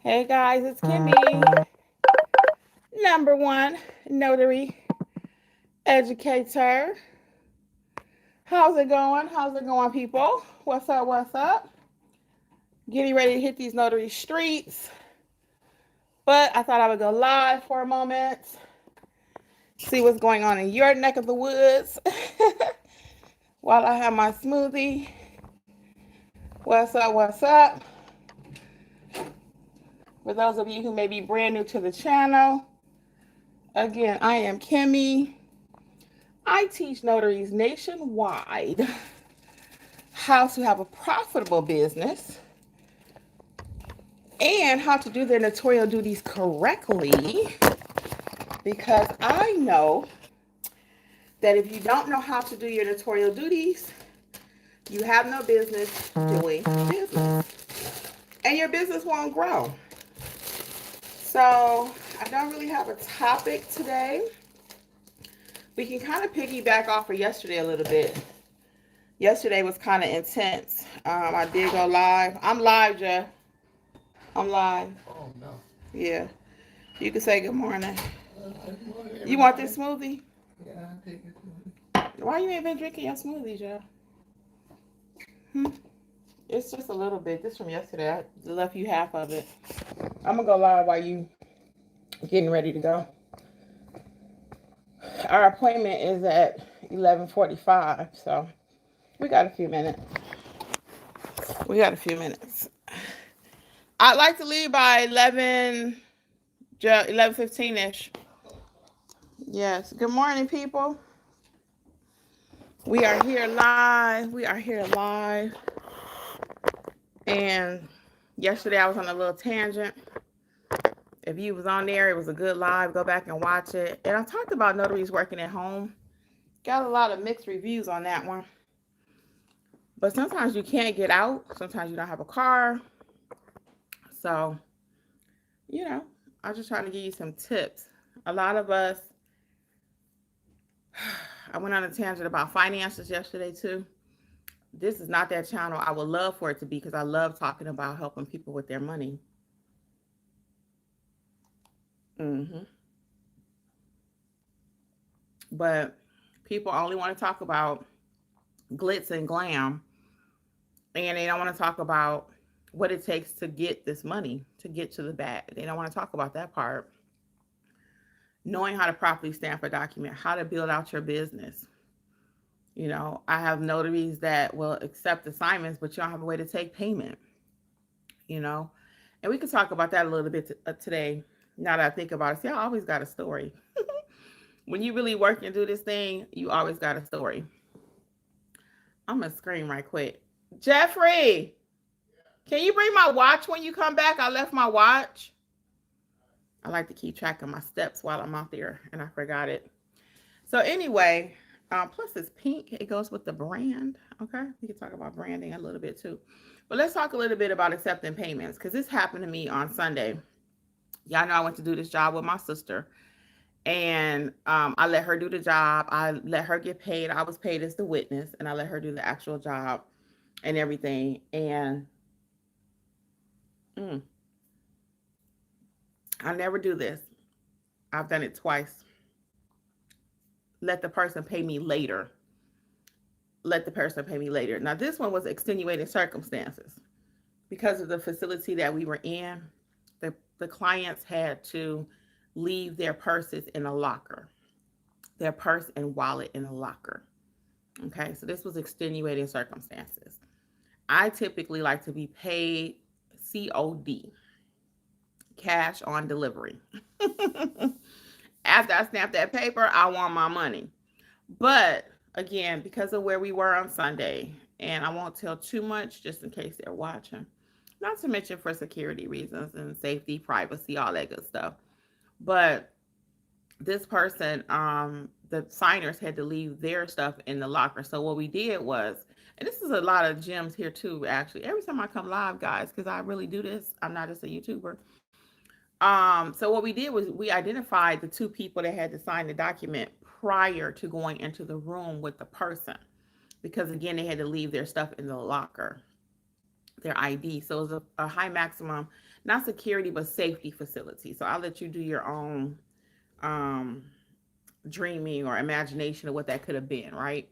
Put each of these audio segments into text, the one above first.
Hey guys, it's Kimmi, number one notary educator. How's it going? How's it going, people? What's up? What's up? Getting ready to hit these notary streets, but I thought I would go live for a moment, see what's going on in your neck of the woods while I have my smoothie. What's up? What's up? For those of you who may be brand new to the channel, again, I am Kimmi. I teach notaries nationwide how to have a profitable business and how to do their notarial duties correctly, because I know that if you don't know how to do your notarial duties, you have no business doing business and your business won't grow. So I don't really have a topic today. We can kind of piggyback off of yesterday a little bit. Yesterday was kind of intense. I did go live. I'm live, Jeff. I'm live. Oh, no. Yeah. You can say good morning. Good morning, You want this smoothie? Yeah, I'll take it. Why you ain't been drinking your smoothie, Jeff? Hmm? It's just a little bit. This from yesterday. I left you half of it. I'm going to go live while you getting ready to go. Our appointment is at 11:45, so we got a few minutes. We got a few minutes. I'd like to leave by 11:15ish. Yes. Good morning, people. We are here live. We are here live. And yesterday I was on a little tangent. If you was on there, it was a good live. Go back and watch it. And I talked about notaries working at home. Got a lot of mixed reviews on that one. But sometimes you can't get out. Sometimes you don't have a car. So, I'm just trying to give you some tips. A lot of us, I went on a tangent about finances yesterday too. This is not that channel. I would love for it to be, because I love talking about helping people with their money. But people only want to talk about glitz and glam, and they don't want to talk about what it takes to get this money, to get to the bag. They don't want to talk about that part. Knowing how to properly stamp a document, how to build out your business. I have notaries that will accept assignments, but you don't have a way to take payment. And we can talk about that a little bit today. Now that I think about it, see, I always got a story. When you really work and do this thing, you always got a story. I'm going to scream right quick. Jeffrey, can you bring my watch when you come back? I left my watch. I like to keep track of my steps while I'm out there, and I forgot it. So anyway, plus it's pink. It goes with the brand. Okay, we can talk about branding a little bit too. But let's talk a little bit about accepting payments, because this happened to me on Sunday. Y'all know I went to do this job with my sister, and I let her do the job. I let her get paid. I was paid as the witness, and I let her do the actual job and everything. And I never do this. I've done it twice. Let the person pay me later. Let the person pay me later. Now, this one was extenuating circumstances. Because of the facility that we were in, the clients had to leave their purses in a locker, their purse and wallet in a locker. Okay, so this was extenuating circumstances. I typically like to be paid COD, cash on delivery. After I snap that paper, I want my money. But again, because of where we were on Sunday, and I won't tell too much just in case they're watching, not to mention for security reasons and safety, privacy, all that good stuff. But this person, the signers had to leave their stuff in the locker. So what we did was, and this is a lot of gems here too, actually. Every time I come live, guys, because I really do this, I'm not just a YouTuber. So what we did was we identified the two people that had to sign the document prior to going into the room with the person, because again, they had to leave their stuff in the locker. their ID. So it was a high maximum, not security, but safety facility. So I'll let you do your own um, dreaming or imagination of what that could have been, right?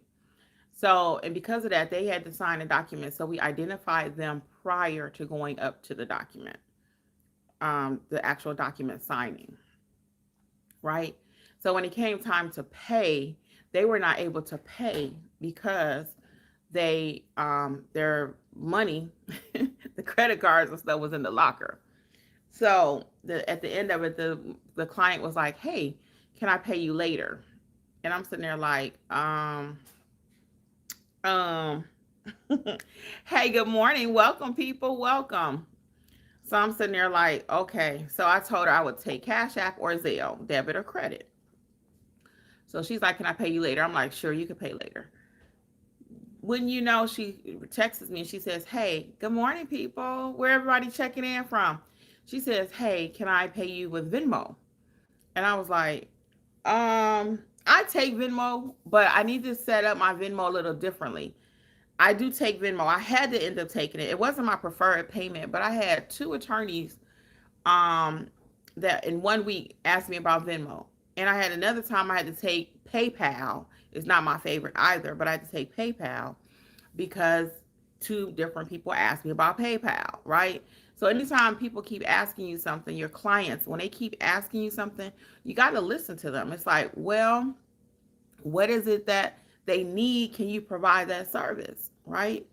So, and because of that, they had to sign a document. So we identified them prior to going up to the document, the actual document signing, right? So when it came time to pay, they were not able to pay because their money, the credit cards and stuff was in the locker. So at the end of it, the client was like, "Hey, can I pay you later?" And I'm sitting there like, um, hey, good morning, welcome people, welcome. So I'm sitting there like, okay. So I told her I would take Cash App or Zelle, debit or credit. So she's like, "Can I pay you later?" I'm like, "Sure, you can pay later." When you know, she texts me and she says, "Hey, good morning, people. Where everybody checking in from?" She says, "Hey, can I pay you with Venmo?" And I was like, I take Venmo, but I need to set up my Venmo a little differently. I do take Venmo. I had to end up taking it. It wasn't my preferred payment, but I had two attorneys um that in 1 week asked me about Venmo. And I had another time I had to take PayPal. It's not my favorite either, but I had to take PayPal because two different people asked me about PayPal, right? So anytime people keep asking you something, your clients, when they keep asking you something, you got to listen to them. It's like, well, what is it that they need? Can you provide that service, right?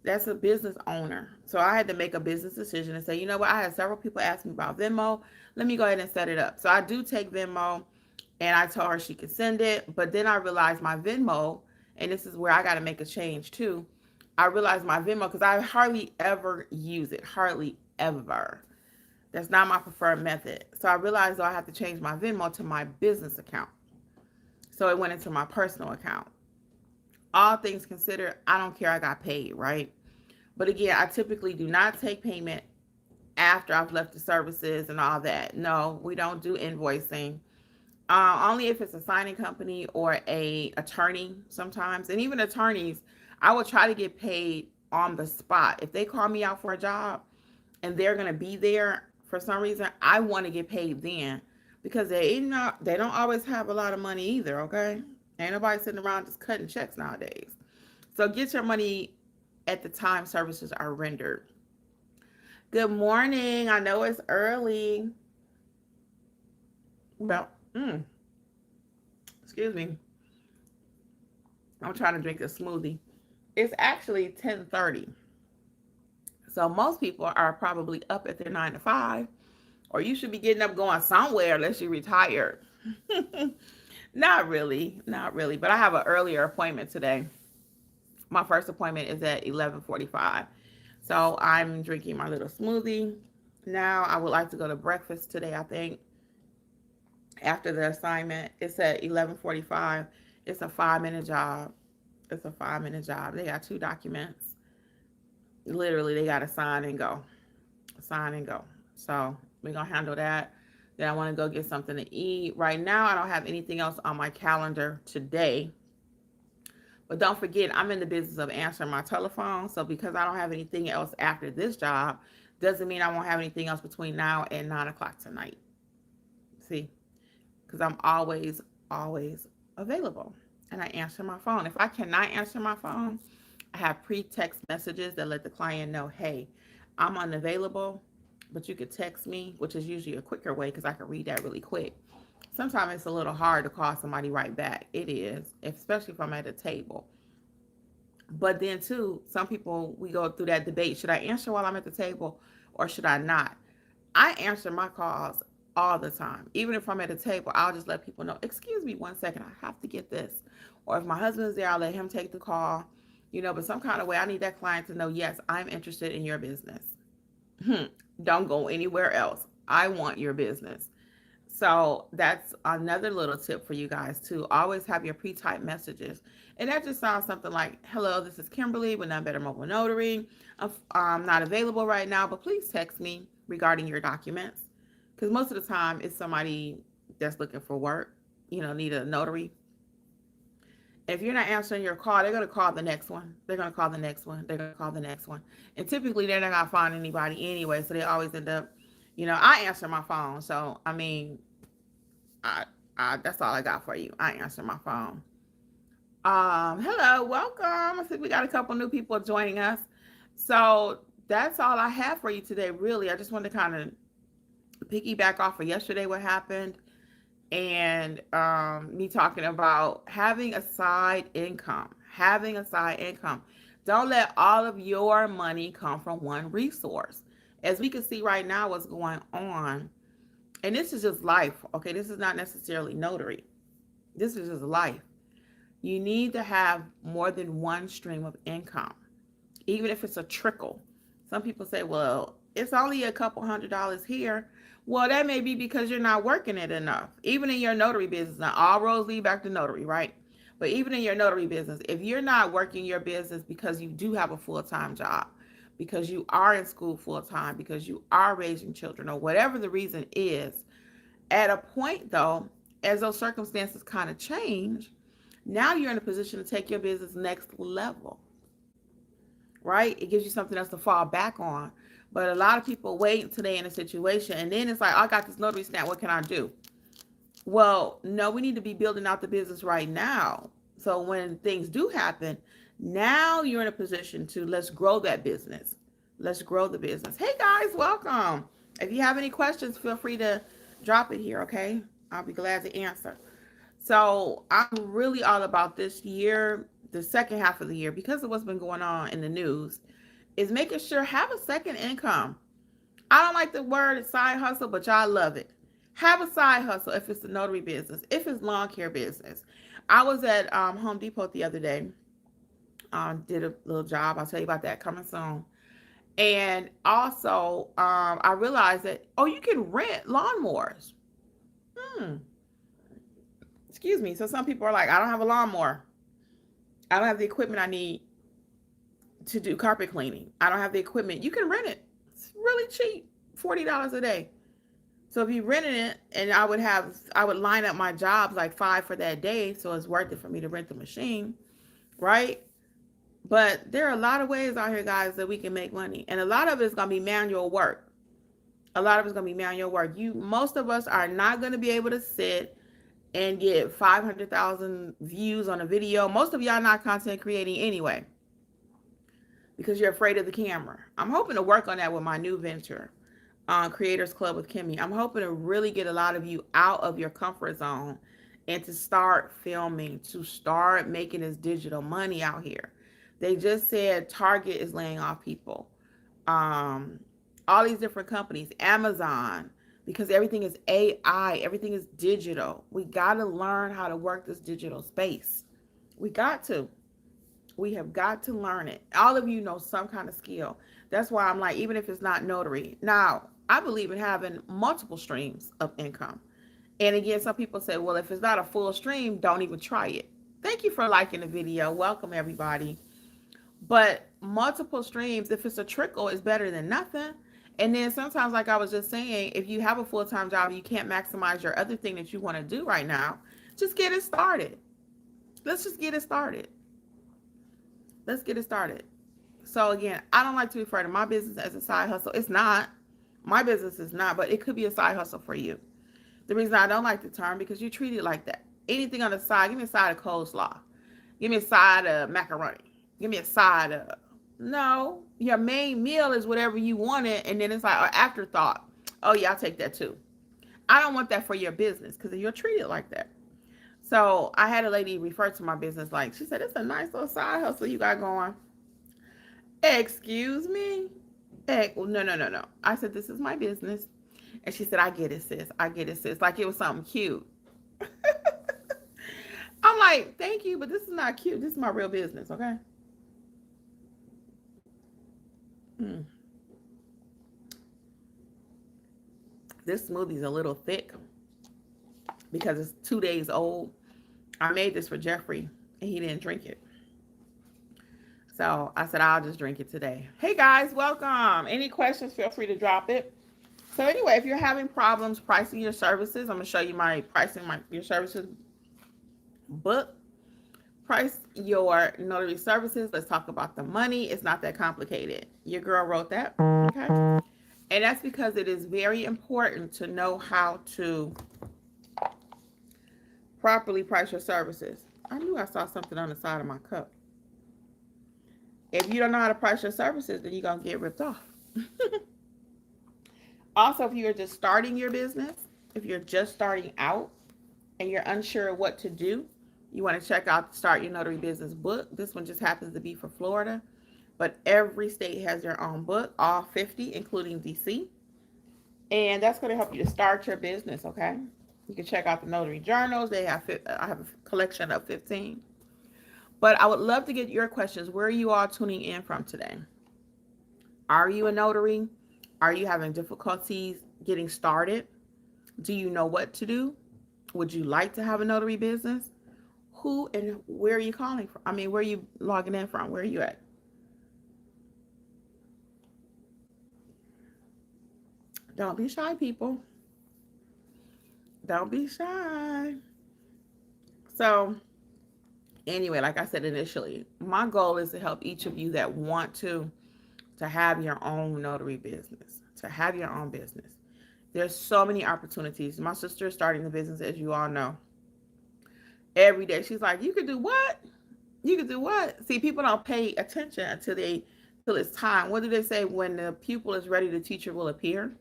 That's a business owner. So I had to make a business decision and say, you know what? I had several people ask me about Venmo. Let me go ahead and set it up. So I do take Venmo, and I told her she could send it. But then I realized my Venmo, and this is where I got to make a change too. I realized my Venmo, because I hardly ever use it, hardly ever. That's not my preferred method. So I realized, though, I have to change my Venmo to my business account. So it went into my personal account. All things considered, I don't care. I got paid, right? But again, I typically do not take payment after I've left the services and all that. No, we don't do invoicing. Only if it's a signing company or a attorney sometimes. And even attorneys, I will try to get paid on the spot. If they call me out for a job and they're going to be there for some reason, I want to get paid then, because they don't always have a lot of money either, okay? Ain't nobody sitting around just cutting checks nowadays. So get your money at the time services are rendered. Good morning. I know it's early. Well, excuse me. I'm trying to drink a smoothie. It's actually 10:30. So most people are probably up at their 9 to 5, or you should be getting up going somewhere unless you're retired. Not really, not really. But I have an earlier appointment today. My first appointment is at 11:45. So I'm drinking my little smoothie. Now I would like to go to breakfast today, I think, after the assignment. It's at 11:45. It's a 5-minute job. It's a 5-minute job. They got two documents. Literally, they got to sign and go. Sign and go. So we're going to handle that. Then I want to go get something to eat. Right now, I don't have anything else on my calendar today. But don't forget, I'm in the business of answering my telephone. So because I don't have anything else after this job, doesn't mean I won't have anything else between now and 9 o'clock tonight. See? Because I'm always available. And I answer my phone. If I cannot answer my phone, I have pre-text messages that let the client know, hey, I'm unavailable, but you could text me, which is usually a quicker way because I can read that really quick. Sometimes it's a little hard to call somebody right back. It is, especially if I'm at a table. But then too, some people, we go through that debate. Should I answer while I'm at the table or should I not? I answer my calls all the time. Even if I'm at a table, I'll just let people know, excuse me 1 second, I have to get this. Or if my husband's there, I'll let him take the call. But some kind of way, I need that client to know, yes, I'm interested in your business. Don't go anywhere else. I want your business. So that's another little tip for you guys too. Always have your pre-typed messages. And that just sounds something like, hello, this is Kimberly with None Better Mobile Notary. I'm not available right now, but please text me regarding your documents. Because most of the time it's somebody that's looking for work, need a notary. If you're not answering your call, they're going to call the next one. They're going to call the next one. They're going to call the next one. And typically they're not going to find anybody anyway. So they always end up, I answer my phone. So, I mean, that's all I got for you. I answer my phone. Hello, welcome. I think we got a couple new people joining us. So that's all I have for you today, really. I just wanted to kind of piggyback off of yesterday, what happened, and me talking about having a side income. Having a side income. Don't let all of your money come from one resource. As we can see right now, what's going on, and this is just life, okay? This is not necessarily notary. This is just life. You need to have more than one stream of income, even if it's a trickle. Some people say, well, it's only a couple $100 here. Well, that may be because you're not working it enough. Even in your notary business, now all roads lead back to notary, right? But even in your notary business, if you're not working your business because you do have a full-time job, because you are in school full-time, because you are raising children, or whatever the reason is, at a point, though, as those circumstances kind of change, now you're in a position to take your business next level, right? It gives you something else to fall back on. But a lot of people wait until they're in a situation, and then it's like, I got this notary stamp, what can I do? Well, no, we need to be building out the business right now. So when things do happen, now you're in a position to let's grow that business. Let's grow the business. Hey guys, welcome. If you have any questions, feel free to drop it here, okay? I'll be glad to answer. So I'm really all about this year, the second half of the year, because of what's been going on in the news, is making sure have a second income. I don't like the word side hustle, but y'all love it. Have a side hustle if it's the notary business, if it's lawn care business. I was at Home Depot the other day, did a little job. I'll tell you about that coming soon. And also, I realized that, you can rent lawnmowers. Excuse me. So some people are like, I don't have a lawnmower. I don't have the equipment I need to do carpet cleaning. I don't have the equipment. You can rent it. It's really cheap, $40 a day. So if you rented it, and I would line up my jobs like 5 for that day, so it's worth it for me to rent the machine, right? But there are a lot of ways out here, guys, that we can make money, and a lot of it's gonna be manual work. Most of us are not gonna be able to sit and get 500,000 views on a video. Most of y'all not content creating anyway, because you're afraid of the camera. I'm hoping to work on that with my new venture, Creators Club with Kimmi. I'm hoping to really get a lot of you out of your comfort zone and to start filming, to start making this digital money out here. They just said Target is laying off people. All these different companies, Amazon, because everything is AI, everything is digital. We got to learn how to work this digital space. We have got to learn it. All of you know some kind of skill. That's why I'm like, even if it's not notary. Now, I believe in having multiple streams of income. And again, some people say, well, if it's not a full stream, don't even try it. Thank you for liking the video. Welcome, everybody. But multiple streams, if it's a trickle, is better than nothing. And then sometimes, like I was just saying, if you have a full-time job and you can't maximize your other thing that you want to do right now, just get it started. Let's just get it started. Let's get it started. So again, I don't like to refer to my business as a side hustle. It's not. My business is not, but it could be a side hustle for you. The reason I don't like the term, because you treat it like that. Anything on the side, give me a side of coleslaw. Give me a side of macaroni. Give me a side of... No, your main meal is whatever you wanted, and then it's like an afterthought. Oh yeah, I'll take that too. I don't want that for your business, because you're treated like that. So I had a lady refer to my business like, she said, it's a nice little side hustle you got going. Excuse me? No. I said, this is my business. And she said, I get it, sis. I get it, sis. Like it was something cute. I'm like, thank you, but this is not cute. This is my real business, okay? This smoothie's a little thick because it's 2 days old. I made this for Jeffrey, and he didn't drink it. So I said, I'll just drink it today. Hey, guys, welcome. Any questions, feel free to drop it. So anyway, if you're having problems pricing your services, I'm going to show you my pricing your services book. Price your notary services. Let's talk about the money. It's not that complicated. Your girl wrote that. Okay. And that's because it is very important to know how to properly price your services. I knew I saw something on the side of my cup. If you don't know how to price your services, then you're going to get ripped off. Also, if you're just starting your business, if you're just starting out and you're unsure what to do, you want to check out the Start Your Notary Business book. This one just happens to be for Florida, but every state has their own book, all 50, including DC. And that's going to help you to start your business, okay? You can check out the notary journals. I have a collection of 15. But I would love to get your questions. Where are you all tuning in from today? Are you a notary? Are you having difficulties getting started? Do you know what to do? Would you like to have a notary business? Who and where are you calling from? I mean, where are you logging in from? Where are you at? Don't be shy, people. Don't be shy. So, anyway, like I said initially, my goal is to help each of you that want to have your own notary business, to have your own business. There's so many opportunities. My sister is starting the business, as you all know. Every day, she's like, "You could do what? You could do what?" See, people don't pay attention until it's time. What do they say? When the pupil is ready, the teacher will appear.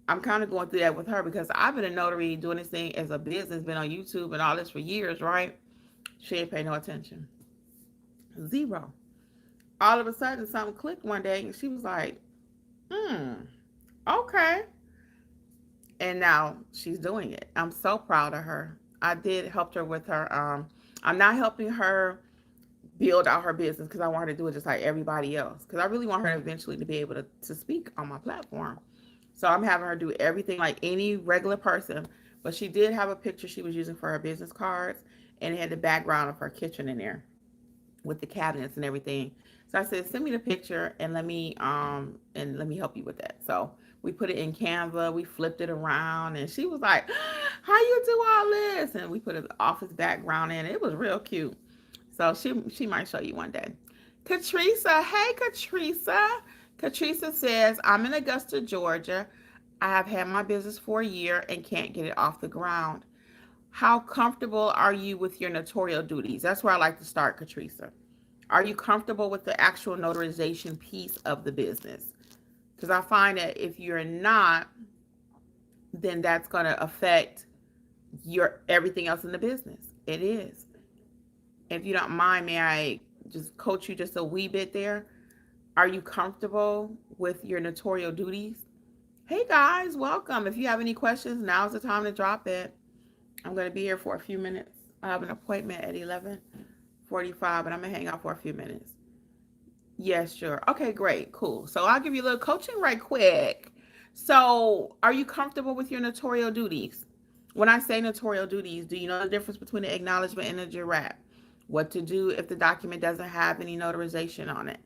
I'm kind of going through that with her because I've been a notary doing this thing as a business, been on YouTube and all this for years, right? She ain't pay no attention. Zero. All of a sudden, something clicked one day, and she was like, okay. And now she's doing it. I'm so proud of her. I did help her with her. I'm not helping her build out her business because I want her to do it just like everybody else. Because I really want her eventually to be able to speak on my platform. So I'm having her do everything like any regular person. But she did have a picture she was using for her business cards, and it had the background of her kitchen in there with the cabinets and everything. So I said, send me the picture and let me help you with that. So we put it in Canva, we flipped it around, and she was like, how you do all this? And we put an office background in. It was real cute. So she might show you one day. Katrisa, hey Katrisa. Katrisa says, I'm in Augusta, Georgia. I have had my business for a year and can't get it off the ground. How comfortable are you with your notarial duties? That's where I like to start, Katrisa. Are you comfortable with the actual notarization piece of the business? Because I find that if you're not, then that's going to affect your everything else in the business. It is. If you don't mind, may I just coach you just a wee bit there? Are you comfortable with your notarial duties? Hey guys, welcome. If you have any questions, now's the time to drop it. I'm going to be here for a few minutes. I have an appointment at 11:45, and I'm going to hang out for a few minutes. Yes, sure. Okay, great. Cool. So I'll give you a little coaching right quick. So are you comfortable with your notarial duties? When I say notarial duties, do you know the difference between an acknowledgement and a jurat? What to do if the document doesn't have any notarization on it?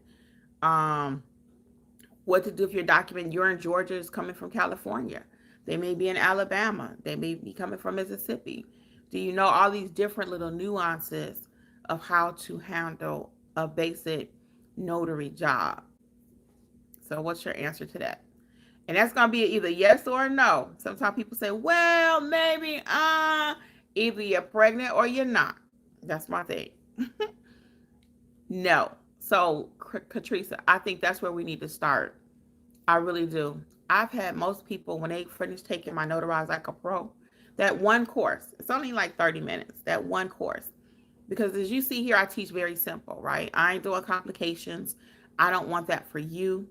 What to do if your document, you're in Georgia, is coming from California. They may be in Alabama. They may be coming from Mississippi. Do you know all these different little nuances of how to handle a basic notary job? So what's your answer to that? And that's going to be either yes or no. Sometimes people say, well, maybe, either you're pregnant or you're not. That's my thing. No. So, Katrisa, I think that's where we need to start. I really do. I've had most people, when they finish taking my Notarize like a pro, that one course, it's only like 30 minutes, that one course. Because as you see here, I teach very simple, right? I ain't doing complications. I don't want that for you.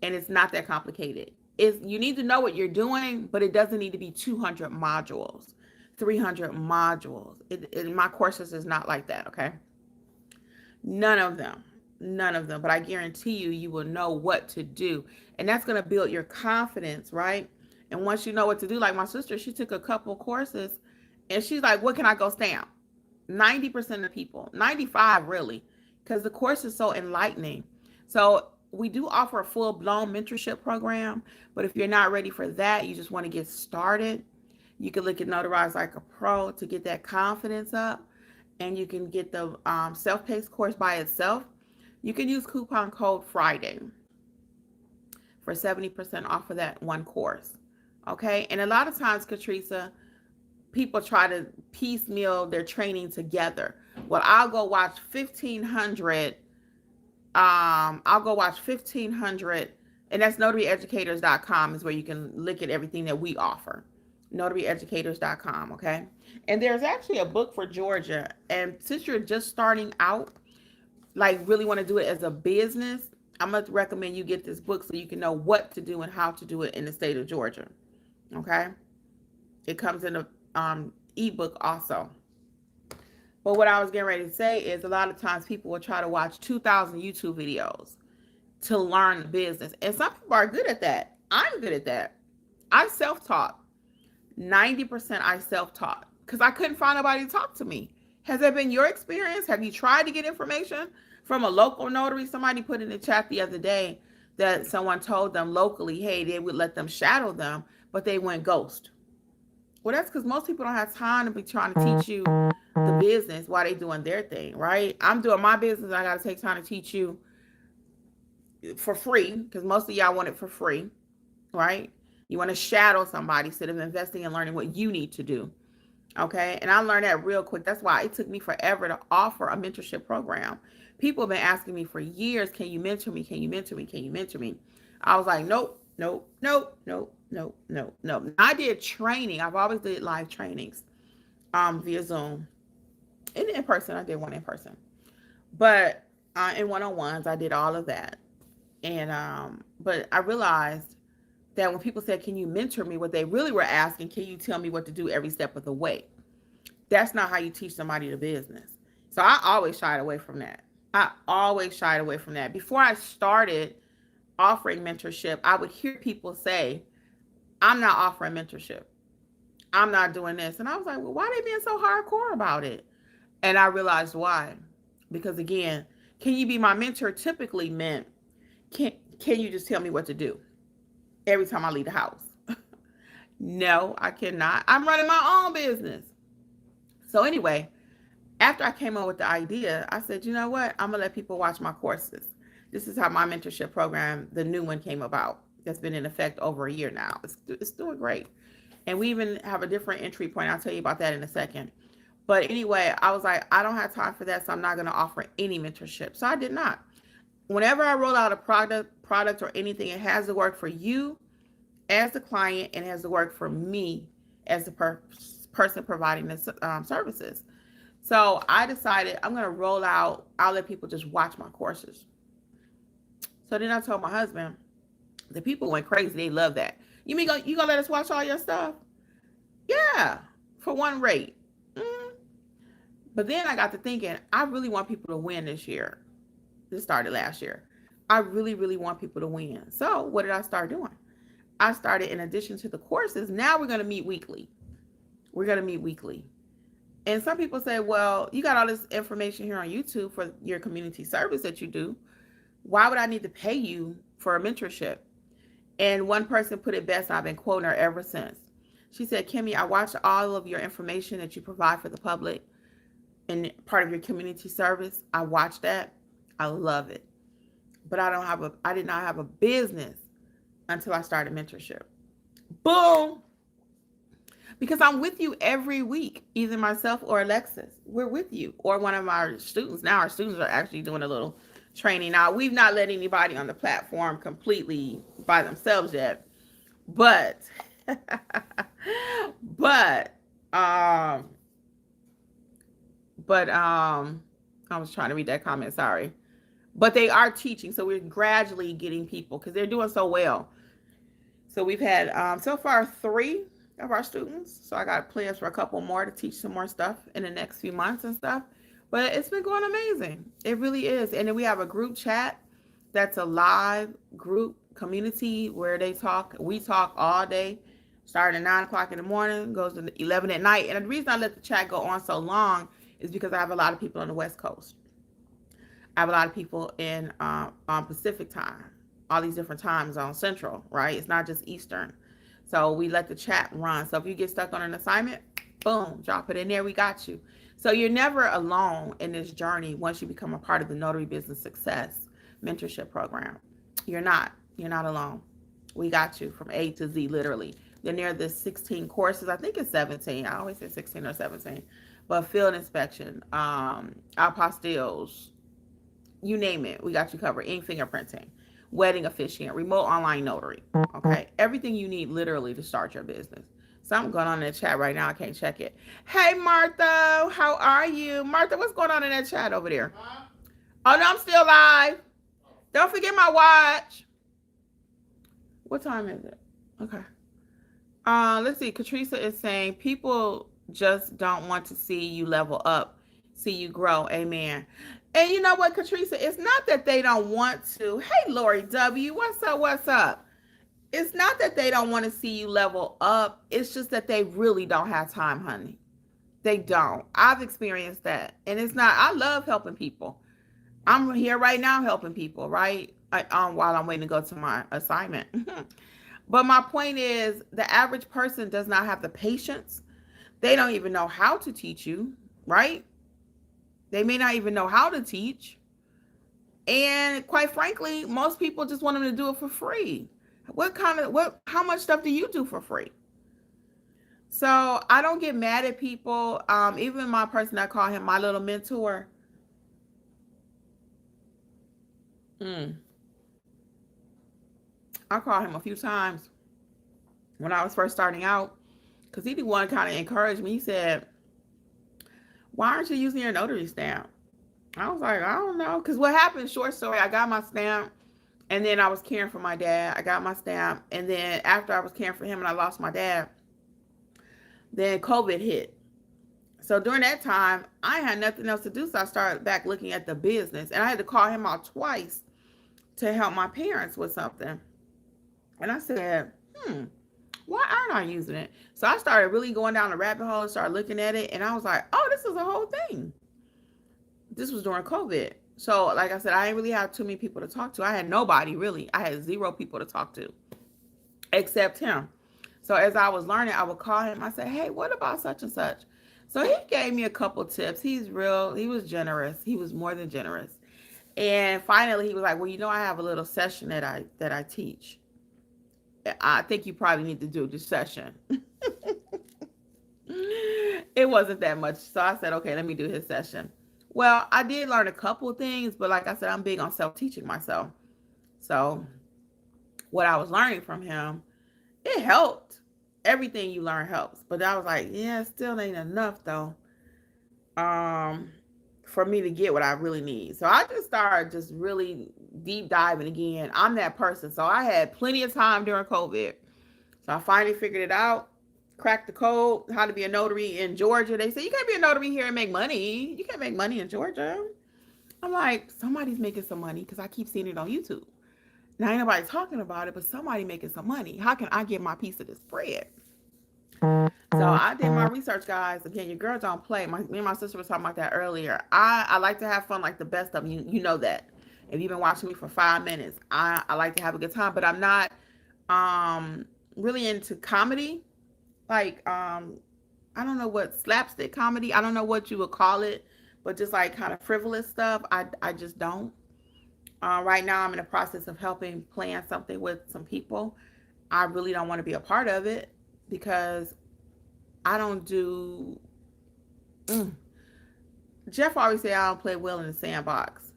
And it's not that complicated. You need to know what you're doing, but it doesn't need to be 200 modules, 300 modules. My courses is not like that, okay? None of them. But I guarantee you will know what to do. And that's going to build your confidence, right? And once you know what to do, like my sister, she took a couple courses and she's like, what can I go stamp? 90% of people, 95 really, because the course is so enlightening. So we do offer a full-blown mentorship program, but if you're not ready for that, you just want to get started, you can look at Notarize like a pro to get that confidence up. and you can get the self-paced course by itself, you can use coupon code Friday for 70% off of that one course. Okay. And a lot of times, Katrisa, people try to piecemeal their training together. Well, I'll go watch 1,500. I'll go watch 1,500, and that's notaryeducators.com is where you can look at everything that we offer. Notaryeducators.com. Okay. And there's actually a book for Georgia. And since you're just starting out, like really want to do it as a business, I'm going to recommend you get this book so you can know what to do and how to do it in the state of Georgia. Okay. It comes in a ebook also. But what I was getting ready to say is a lot of times people will try to watch 2,000 YouTube videos to learn the business. And some people are good at that. I'm good at that. I self-taught. 90% I self-taught because I couldn't find nobody to talk to me. Has that been your experience? Have you tried to get information from a local notary? Somebody put in the chat the other day that someone told them locally, hey, they would let them shadow them, but they went ghost. Well, that's because most people don't have time to be trying to teach you the business while they doing their thing, right? I'm doing my business. I got to take time to teach you for free because most of y'all want it for free, right? You want to shadow somebody instead of investing and learning what you need to do. Okay. And I learned that real quick. That's why it took me forever to offer a mentorship program. People have been asking me for years, can you mentor me? Can you mentor me? Can you mentor me? I was like, nope, nope, nope, nope, nope, nope, nope. I did training. I've always did live trainings via Zoom. And in person, I did one in person. But in one-on-ones, I did all of that. And but I realized that when people said, can you mentor me? What they really were asking, can you tell me what to do every step of the way? That's not how you teach somebody the business. So I always shied away from that. Before I started offering mentorship, I would hear people say, I'm not offering mentorship. I'm not doing this. And I was like, well, why are they being so hardcore about it? And I realized why. Because again, can you be my mentor typically meant, can you just tell me what to do every time I leave the house? No, I cannot. I'm running my own business. So anyway, after I came up with the idea, I said, you know what? I'm going to let people watch my courses. This is how my mentorship program, the new one, came about. That's been in effect over a year now. It's doing great. And we even have a different entry point. I'll tell you about that in a second. But anyway, I was like, I don't have time for that, so I'm not going to offer any mentorship. So I did not. Whenever I roll out a product or anything, it has to work for you as the client and it has to work for me as the person providing the services. So I decided I'm going to roll out, I'll let people just watch my courses. So then I told my husband, the people went crazy. They love that. You mean you going to let us watch all your stuff? Yeah, for one rate. But then I got to thinking, I really want people to win this year. This started last year. I really, really want people to win. So what did I start doing? I started, in addition to the courses, now we're going to meet weekly. And some people say, well, you got all this information here on YouTube for your community service that you do. Why would I need to pay you for a mentorship? And one person put it best, I've been quoting her ever since. She said, Kimmi, I watch all of your information that you provide for the public and part of your community service. I watch that. I love it. But I did not have a business until I started mentorship. Boom. Because I'm with you every week, either myself or Alexis. We're with you. Or one of our students. Now our students are actually doing a little training. Now, we've not let anybody on the platform completely by themselves yet. But I was trying to read that comment, sorry. But they are teaching, so we're gradually getting people because they're doing so well. So we've had so far 3 of our students. So I got plans for a couple more to teach some more stuff in the next few months and stuff. But it's been going amazing. It really is. And then we have a group chat that's a live group community where we talk all day, starting at 9 o'clock in the morning, goes to 11 at night. And the reason I let the chat go on so long is because I have a lot of people on the West Coast. I have a lot of people in on Pacific time, all these different times on Central, right? It's not just Eastern. So we let the chat run. So if you get stuck on an assignment, Boom, drop it in there. We got you. So you're never alone in this journey once you become a part of the Notary Business Success Mentorship Program. You're not. You're not alone. We got you from A to Z, literally. Then there are the 16 courses. I think it's 17. I always say 16 or 17. But field inspection, apostilles, you name it. We got you covered. Ink fingerprinting, wedding officiant, remote online notary. Okay. Everything you need literally to start your business. Something going on in the chat right now. I can't check it. Hey, Martha. How are you? Martha, what's going on in that chat over there? Oh, no, I'm still live. Don't forget my watch. What time is it? Okay. Let's see. Katrisa is saying people just don't want to see you level up, see you grow. Amen. And you know what, Katrisa? It's not that they don't want to. Hey, Lori W. What's up? What's up? It's not that they don't want to see you level up. It's just that they really don't have time, honey. They don't. I've experienced that. And it's not, I love helping people. I'm here right now helping people, right? While I'm waiting to go to my assignment. But my point is, the average person does not have the patience. They don't even know how to teach you, right? They may not even know how to teach. And quite frankly, most people just want them to do it for free. How much stuff do you do for free? So I don't get mad at people. Even my person, I call him my little mentor. I called him a few times when I was first starting out, because he the one kind of encouraged me. He said, why aren't you using your notary stamp? I was like, I don't know. Because what happened, short story, I got my stamp, and then I was caring for my dad. I got my stamp, and then after I was caring for him and I lost my dad, then COVID hit. So during that time, I had nothing else to do, so I started back looking at the business, and I had to call him out twice to help my parents with something. And I said, why aren't I using it? So I started really going down the rabbit hole and started looking at it. And I was like, oh, this is a whole thing. This was during COVID. So like I said, I didn't really have too many people to talk to. I had nobody really. I had 0 people to talk to except him. So as I was learning, I would call him. I said, hey, what about such and such? So he gave me a couple tips. He was generous. He was more than generous. And finally he was like, well, you know, I have a little session that I teach. I think you probably need to do this session. It wasn't that much. So I said, okay, let me do his session. Well, I did learn a couple of things, but like I said, I'm big on self-teaching myself. So what I was learning from him, it helped. Everything you learn helps. But I was like, yeah, it still ain't enough though. For me to get what I really need. So I just started just really deep diving again. I'm that person. So I had plenty of time during COVID. So I finally figured it out, cracked the code, how to be a notary in Georgia. They say, you can't be a notary here and make money. You can't make money in Georgia. I'm like, somebody's making some money because I keep seeing it on YouTube. Now ain't nobody talking about it, but somebody making some money. How can I get my piece of this bread? So I did my research, guys. Again, your girl don't play. Me and my sister was talking about that earlier. I like to have fun like the best of them. You know that. If you've been watching me for 5 minutes, I like to have a good time. But I'm not really into comedy. Like, I don't know what slapstick comedy. I don't know what you would call it. But just like kind of frivolous stuff, I just don't. Right now, I'm in the process of helping plan something with some people. I really don't want to be a part of it because I don't do. Jeff always say I don't play well in the sandbox.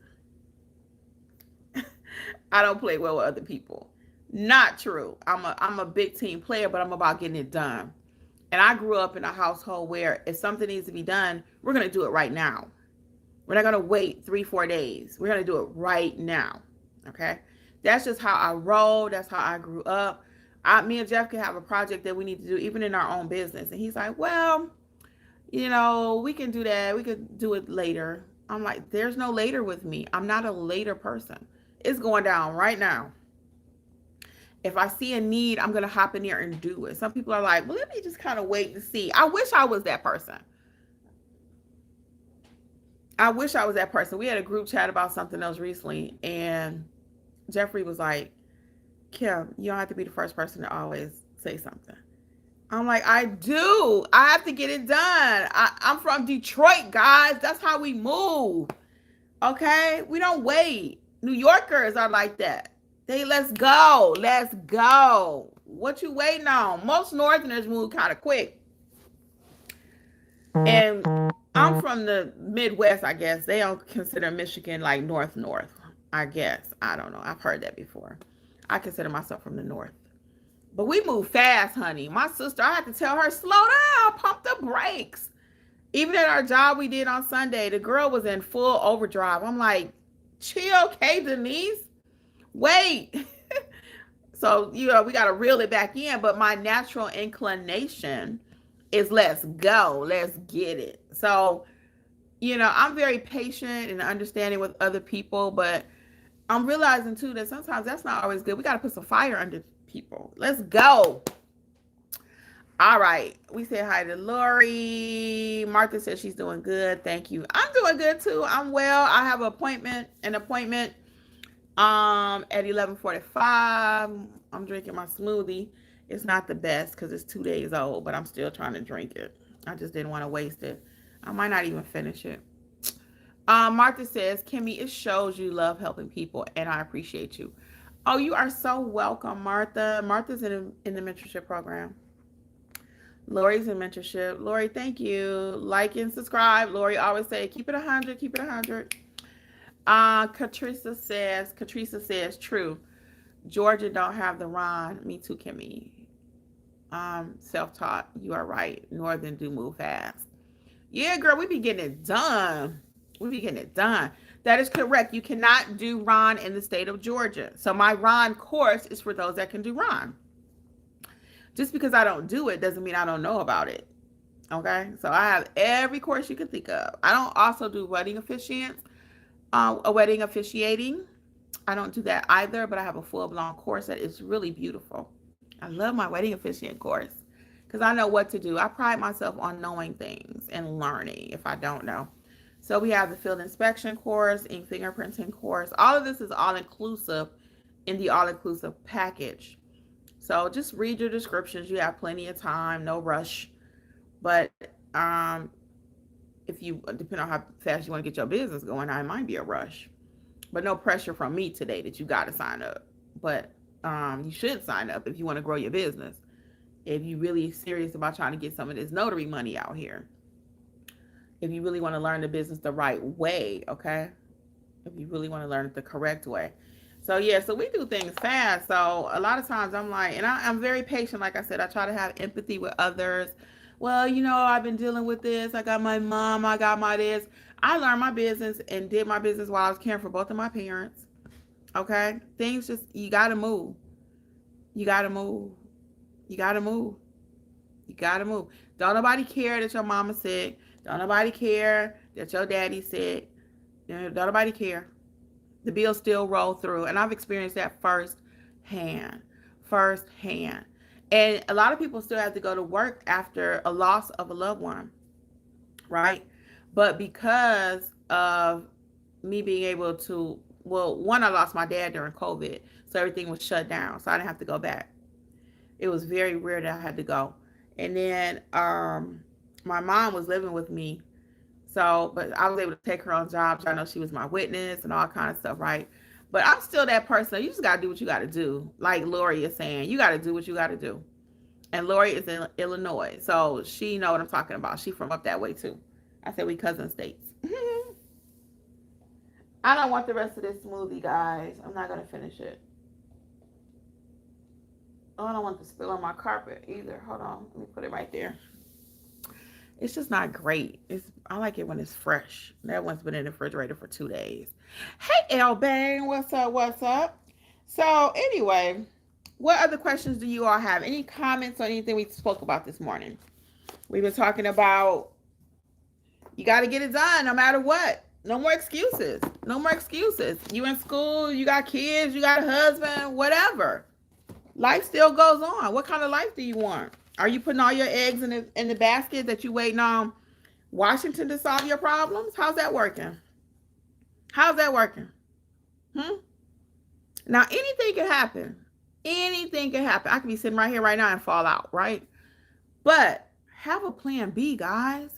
I don't play well with other people. Not true. I'm a big team player, but I'm about getting it done. And I grew up in a household where if something needs to be done, we're going to do it right now. We're not going to wait 3-4 days. We're going to do it right now. Okay. That's just how I roll. That's how I grew up. Me and Jeff can have a project that we need to do even in our own business. And he's like, well, you know, we can do that. We could do it later. I'm like, there's no later with me. I'm not a later person. It's going down right now. If I see a need, I'm going to hop in there and do it. Some people are like, well, let me just kind of wait and see. I wish I was that person. We had a group chat about something else recently. And Jeffrey was like, Kim, you don't have to be the first person to always say something. I'm like, I do. I have to get it done. I'm from Detroit, guys. That's how we move. Okay? We don't wait. New Yorkers are like that. Let's go. Let's go. What you waiting on? Most Northerners move kind of quick. And I'm from the Midwest, I guess. They don't consider Michigan like north. I guess. I don't know. I've heard that before. I consider myself from the north. But we move fast, honey. My sister, I had to tell her, slow down, pump the brakes. Even at our job we did on Sunday, the girl was in full overdrive. I'm like, chill, okay, Denise? Wait. So, we got to reel it back in. But my natural inclination is let's go. Let's get it. So, I'm very patient and understanding with other people, but I'm realizing too that sometimes that's not always good. We got to put some fire under people. Let's go. All right. We say hi to Lori. Martha says she's doing good. Thank you. I'm doing good too. I'm well. I have an appointment at 11:45. I'm drinking my smoothie. It's not the best because it's 2 days old, but I'm still trying to drink it. I just didn't want to waste it. I might not even finish it. Martha says, Kimmi, it shows you love helping people, and I appreciate you. Oh, you are so welcome, Martha. Martha's in the mentorship program. Lori's in mentorship. Lori, thank you. Like and subscribe. Lori always say, keep it 100, keep it 100. Catricia says, true. Georgia don't have the Ron. Me too, Kimmi. Self-taught. You are right. Northern do move fast. Yeah, girl, we be getting it done. That is correct. You cannot do Ron in the state of Georgia. So my Ron course is for those that can do Ron. Just because I don't do it doesn't mean I don't know about it. Okay? So I have every course you can think of. I don't also do wedding officiants, a wedding officiating. I don't do that either, but I have a full-blown course that is really beautiful. I love my wedding officiant course because I know what to do. I pride myself on knowing things and learning if I don't know. So we have the field inspection course, ink fingerprinting course. All of this is all-inclusive in the all-inclusive package. So just read your descriptions. You have plenty of time, no rush. But if you, depending on how fast you want to get your business going, it might be a rush. But no pressure from me today that you got to sign up. But you should sign up if you want to grow your business. If you're really serious about trying to get some of this notary money out here. If you really want to learn the business the right way, okay? If you really want to learn it the correct way. So, yeah, so we do things fast. So, a lot of times I'm like, and I'm very patient. Like I said, I try to have empathy with others. Well, I've been dealing with this. I got my mom. I got my this. I learned my business and did my business while I was caring for both of my parents. Okay? Things just, you got to move. You got to move. You got to move. You got to move. Don't nobody care that your mama's sick. Don't nobody care that your daddy's sick. Don't nobody care. The bills still roll through. And I've experienced that firsthand. And a lot of people still have to go to work after a loss of a loved one. Right? But because of me being able to, well, one, I lost my dad during COVID. So everything was shut down. So I didn't have to go back. It was very rare that I had to go. And then my mom was living with me. So, but I was able to take her on jobs. I know she was my witness and all kind of stuff, right? But I'm still that person. You just got to do what you got to do. Like Lori is saying, you got to do what you got to do. And Lori is in Illinois. So she know what I'm talking about. She from up that way too. I said we cousin states. I don't want the rest of this smoothie, guys. I'm not going to finish it. Oh, I don't want to spill on my carpet either. Hold on. Let me put it right there. It's just not great. I like it when it's fresh. That one's been in the refrigerator for 2 days. Hey, L Bang. What's up? So, anyway, what other questions do you all have? Any comments on anything we spoke about this morning? We've been talking about you got to get it done no matter what. No more excuses. You in school, you got kids, you got a husband, whatever. Life still goes on. What kind of life do you want? Are you putting all your eggs in the basket that you waiting on Washington to solve your problems? How's that working? Now, anything can happen. I could be sitting right here right now and fall out, right? But have a plan B, guys.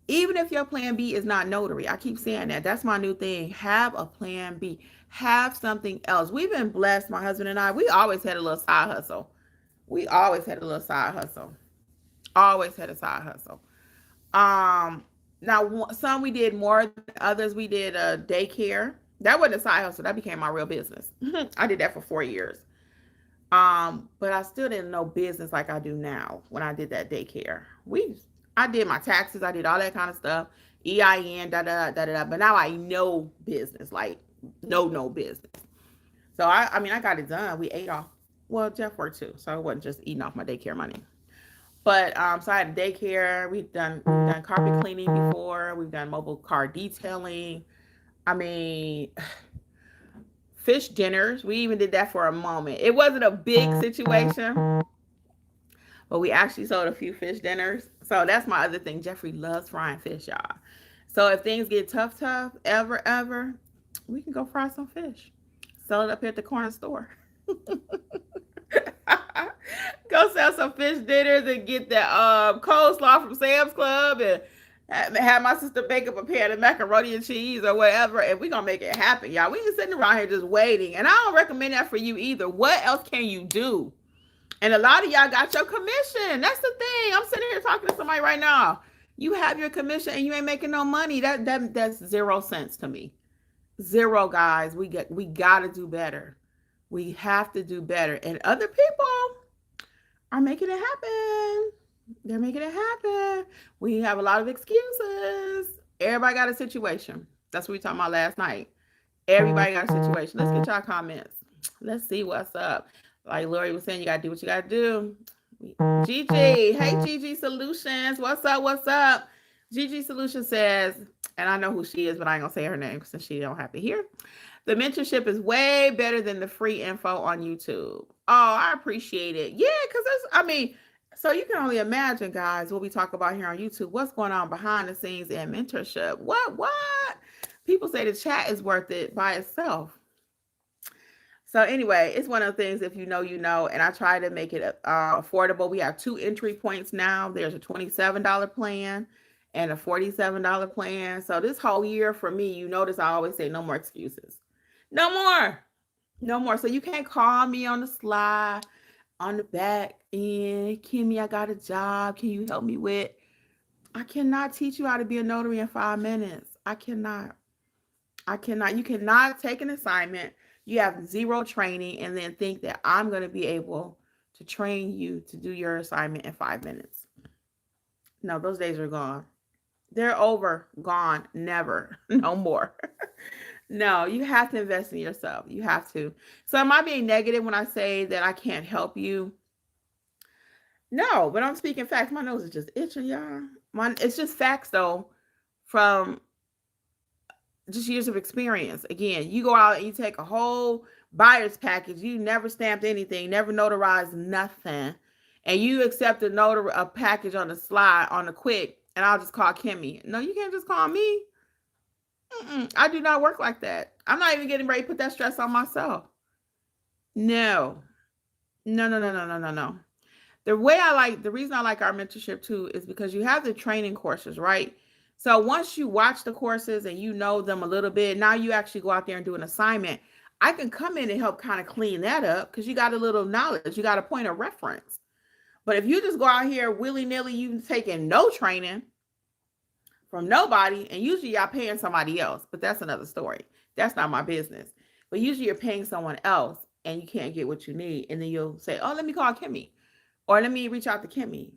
Even if your plan B is not notary, I keep saying that. That's my new thing. Have a plan B. Have something else. We've been blessed, my husband and I. We always had a little side hustle. We always had a little side hustle. Always had a side hustle. Now some we did more than others. We did a daycare. That wasn't a side hustle. That became my real business. I did that for 4 years. But I still didn't know business like I do now when I did that daycare. I did my taxes, I did all that kind of stuff, EIN, da da da da da. But now I know business, like no business. So I mean, I got it done. We ate off. Well, Jeff worked too, so I wasn't just eating off my daycare money. But so I had a daycare. We've done carpet cleaning before. We've done mobile car detailing. I mean, fish dinners. We even did that for a moment. It wasn't a big situation, but we actually sold a few fish dinners. So that's my other thing. Jeffrey loves frying fish, y'all. So if things get tough, ever, we can go fry some fish. Sell it up here at the corner store. Go sell some fish dinners and get the coleslaw from Sam's Club and have my sister bake up a pan of macaroni and cheese or whatever, and we're gonna make it happen, y'all. We ain't sitting around here just waiting. And I don't recommend that for you either. What else can you do? And a lot of y'all got your commission. That's the thing. I'm sitting here talking to somebody right now. You have your commission and you ain't making no money. That's 0 cents to me. Zero, guys. We gotta do better. We have to do better. And other people are making it happen. They're making it happen. We have a lot of excuses. Everybody got a situation. That's what we talked about last night. Everybody got a situation. Let's get y'all comments. Let's see what's up. Like Lori was saying, you gotta do what you gotta do. Gigi, hey Gigi Solutions, what's up? What's up? Gigi Solutions says, and I know who she is, but I ain't gonna say her name since she don't have to hear. The mentorship is way better than the free info on YouTube. Oh, I appreciate it. Yeah, because so you can only imagine, guys, what we talk about here on YouTube. What's going on behind the scenes in mentorship? What? People say the chat is worth it by itself. So anyway, it's one of the things, if you know, you know, and I try to make it affordable. We have 2 entry points now. There's a $27 plan and a $47 plan. So this whole year for me, you notice I always say no more excuses. No more. No more. So you can't call me on the slide, on the back end. Kimmi, I got a job. Can you help me with? I cannot teach you how to be a notary in 5 minutes. I cannot. You cannot take an assignment. You have 0 training and then think that I'm going to be able to train you to do your assignment in 5 minutes. No, those days are gone. They're over, gone, never, no more. No, you have to invest in yourself. You have to. So am I being negative when I say that I can't help you? No, but I'm speaking facts. My nose is just itching, y'all. It's just facts, though, from just years of experience. Again, you go out and you take a whole buyer's package. You never stamped anything, never notarized nothing. And you accept a package on the slide, on the quick, and I'll just call Kimmi. No, you can't just call me. I do not work like that. I'm not even getting ready to put that stress on myself. No. The reason I like our mentorship too is because you have the training courses, right? So once you watch the courses and you know them a little bit, now you actually go out there and do an assignment. I can come in and help kind of clean that up because you got a little knowledge. You got a point of reference. But if you just go out here willy-nilly, you taking no training from nobody, and usually y'all paying somebody else, but that's another story. That's not my business. But usually you're paying someone else and you can't get what you need. And then you'll say, oh, let me call Kimmi, or let me reach out to Kimmi,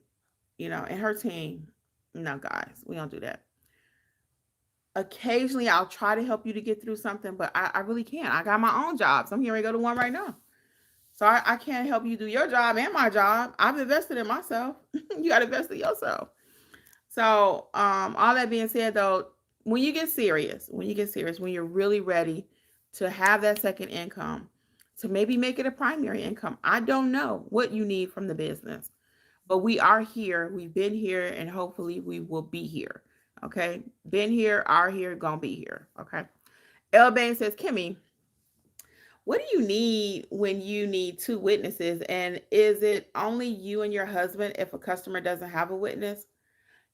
and her team. No, guys, we don't do that. Occasionally I'll try to help you to get through something, but I really can't. I got my own jobs. I'm here to go to one right now. So I can't help you do your job and my job. I've invested in myself. You got to invest in yourself. So all that being said, though, when you get serious, when you're really ready to have that second income, to maybe make it a primary income, I don't know what you need from the business, but we are here. We've been here, and hopefully we will be here. Okay. Been here, are here, gonna be here. Okay. L Bain says, Kimmi, What do you need when you need two witnesses? And is it only you and your husband if a customer doesn't have a witness?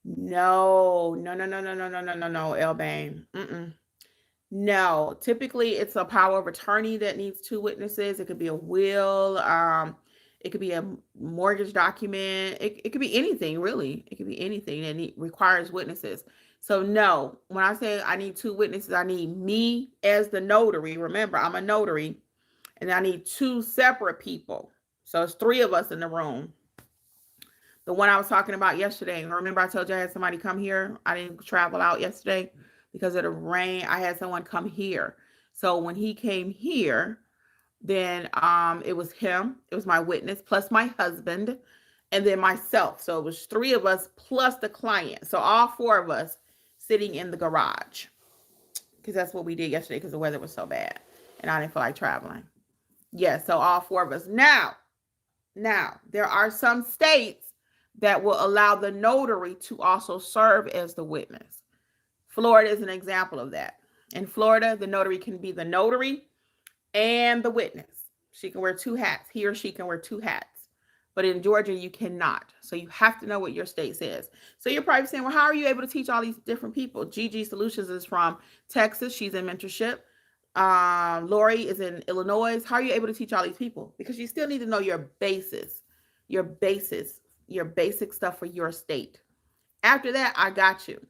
No, no, no, no, no, no, no, no, no, no, Elbane. Mm-mm. No, typically it's a power of attorney that needs two witnesses. It could be a will, it could be a mortgage document. It could be anything, really. It could be anything that requires witnesses. So no, when I say I need two witnesses, I need me as the notary. Remember, I'm a notary, and I need two separate people. So it's three of us in the room. The one I was talking about yesterday. Remember, I told you I had somebody come here. I didn't travel out yesterday because of the rain. I had someone come here. So when he came here, then it was him. It was my witness plus my husband, and then myself. So it was three of us plus the client. So all four of us sitting in the garage because that's what we did yesterday because the weather was so bad and I didn't feel like traveling. Yeah, so all four of us. Now, there are some states that will allow the notary to also serve as the witness. Florida is an example of that. In Florida, the notary can be the notary and the witness. She can wear two hats. He or she can wear two hats. But in Georgia, you cannot. So you have to know what your state says. So you're probably saying, well, how are you able to teach all these different people? GG Solutions is from Texas. She's in mentorship. Lori is in Illinois. How are you able to teach all these people? Because you still need to know your basis, your basic stuff for your state. After that, I got you,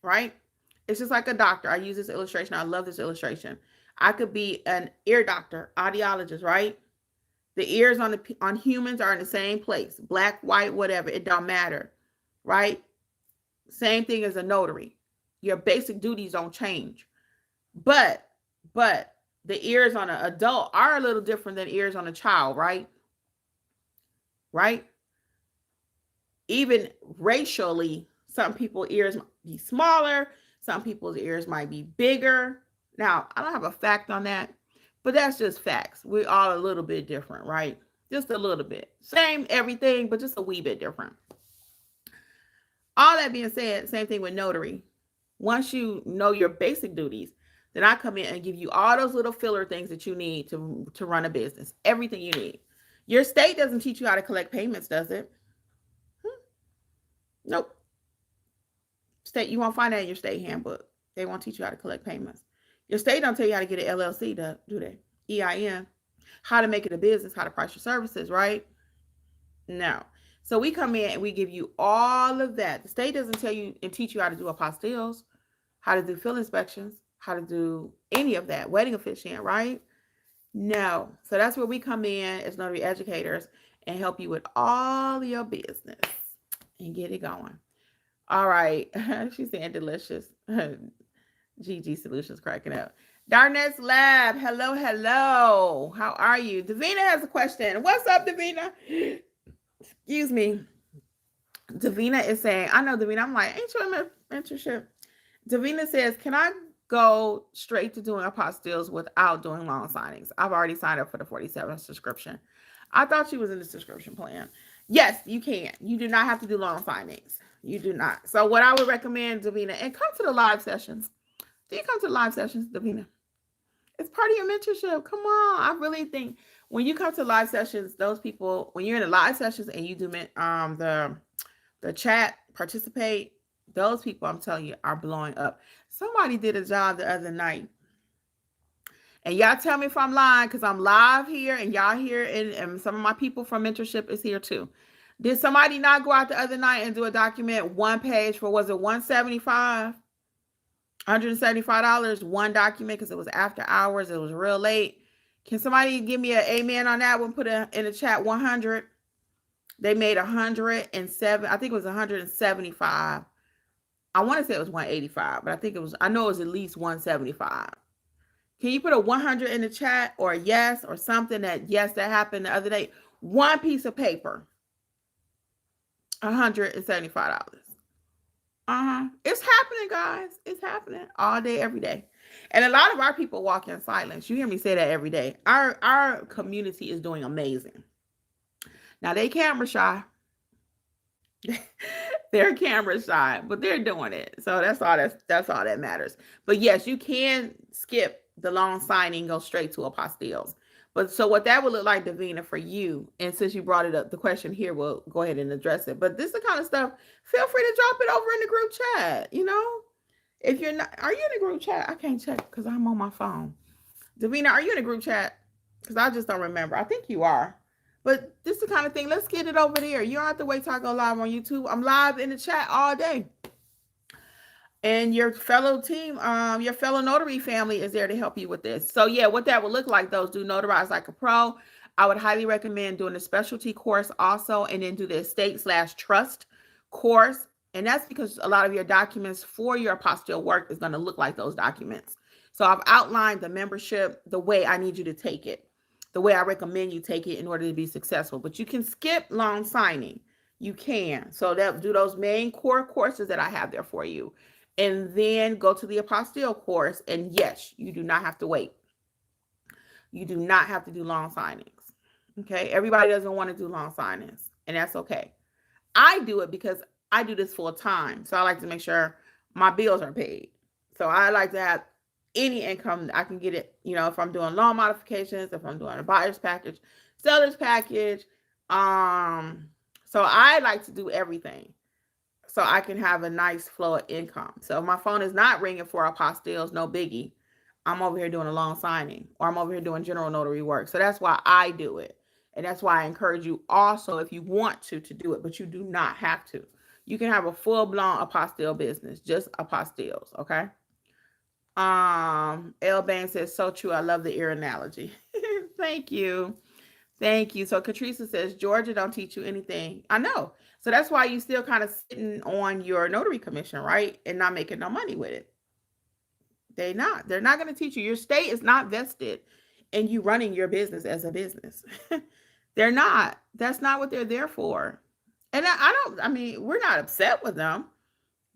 right? It's just like a doctor. I use this illustration. I love this illustration. I could be an ear doctor, audiologist, right? The ears on humans are in the same place, black, white, whatever. It don't matter, right? Same thing as a notary. Your basic duties don't change, but the ears on an adult are a little different than ears on a child, right? Right? Even racially, some people's ears might be smaller, some people's ears might be bigger. Now, I don't have a fact on that, but that's just facts. We're all a little bit different, right? Just a little bit. Same everything, but just a wee bit different. All that being said, same thing with notary. Once you know your basic duties, then I come in and give you all those little filler things that you need to run a business. Everything you need. Your state doesn't teach you how to collect payments, does it? Nope. State, you won't find that in your state handbook. They won't teach you how to collect payments. Your state don't tell you how to get an LLC, do they? EIN. How to make it a business, how to price your services, right? No. So we come in and we give you all of that. The state doesn't tell you and teach you how to do apostilles, how to do field inspections, how to do any of that. Wedding officiant, right? No. So that's where we come in as notary educators and help you with all your business and get it going. All right. She's saying delicious. GG Solutions cracking up. Darnet's Lab. Hello, hello. How are you? Davina has a question. What's up, Davina? Excuse me. Davina is saying, I know Davina. I'm like, ain't you in mentorship? Davina says, can I go straight to doing apostilles without doing loan signings? I've already signed up for the 47 subscription. I thought she was in the subscription plan. Yes, you can. You do not have to do loan signings. You do not. So what I would recommend, Davina, and come to the live sessions. Do you come to the live sessions, Davina? It's part of your mentorship. Come on. I really think when you come to live sessions, those people, when you're in the live sessions and you do the chat, participate, those people, I'm telling you, are blowing up. Somebody did a job the other night. And y'all tell me if I'm lying, because I'm live here and y'all here, and some of my people from mentorship is here too. Did somebody not go out the other night and do a document one page for, was it $175? $175, one document, because it was after hours. It was real late. Can somebody give me an amen on that one? Put it in the chat, 100. They made 107. I think it was 175. I want to say it was 185, but I know it was at least 175. Can you put a 100 in the chat, or a yes, or something that, yes, that happened the other day? One piece of paper, $175. It's happening, guys. It's happening all day, every day. And a lot of our people walk in silence. You hear me say that every day. Our community is doing amazing. Now, they camera shy. They're camera shy, but they're doing it. So that's all that matters. But yes, you can skip the loan signing, go straight to apostilles. But so what that would look like, Davina, for you, and since you brought it up, the question here, we'll go ahead and address it. But this is the kind of stuff, feel free to drop it over in the group chat, If you're not, are you in the group chat? I can't check because I'm on my phone. Davina, are you in the group chat? Because I just don't remember. I think you are. But this is the kind of thing, let's get it over there. You don't have to wait till I go live on YouTube. I'm live in the chat all day. And your fellow team, your fellow notary family is there to help you with this. So yeah, what that would look like, those do Notarize like a pro. I would highly recommend doing the specialty course also, and then do the estate/trust course. And that's because a lot of your documents for your apostille work is going to look like those documents. So I've outlined the membership, the way I need you to take it, the way I recommend you take it in order to be successful. But you can skip loan signing. You can. So that do those main core courses that I have there for you. And then go to the apostille course. And yes, you do not have to wait. You do not have to do loan signings. Okay. Everybody doesn't want to do loan signings, and that's okay. I do it because I do this full time. So I like to make sure my bills are paid. So I like to have any income I can get it, if I'm doing loan modifications, if I'm doing a buyer's package, seller's package. So I like to do everything so I can have a nice flow of income. So if my phone is not ringing for apostilles, no biggie. I'm over here doing a loan signing, or I'm over here doing general notary work. So that's why I do it. And that's why I encourage you also, if you want to do it, but you do not have to. You can have a full-blown apostille business, just apostilles, okay? L Bain says, so true. I love the ear analogy. Thank you. Thank you. So Katrisa says, Georgia don't teach you anything. I know. So that's why you still kind of sitting on your notary commission, right? And not making no money with it. They're not going to teach you. Your state is not vested in you running your business as a business. They're not. That's not what they're there for. And we're not upset with them,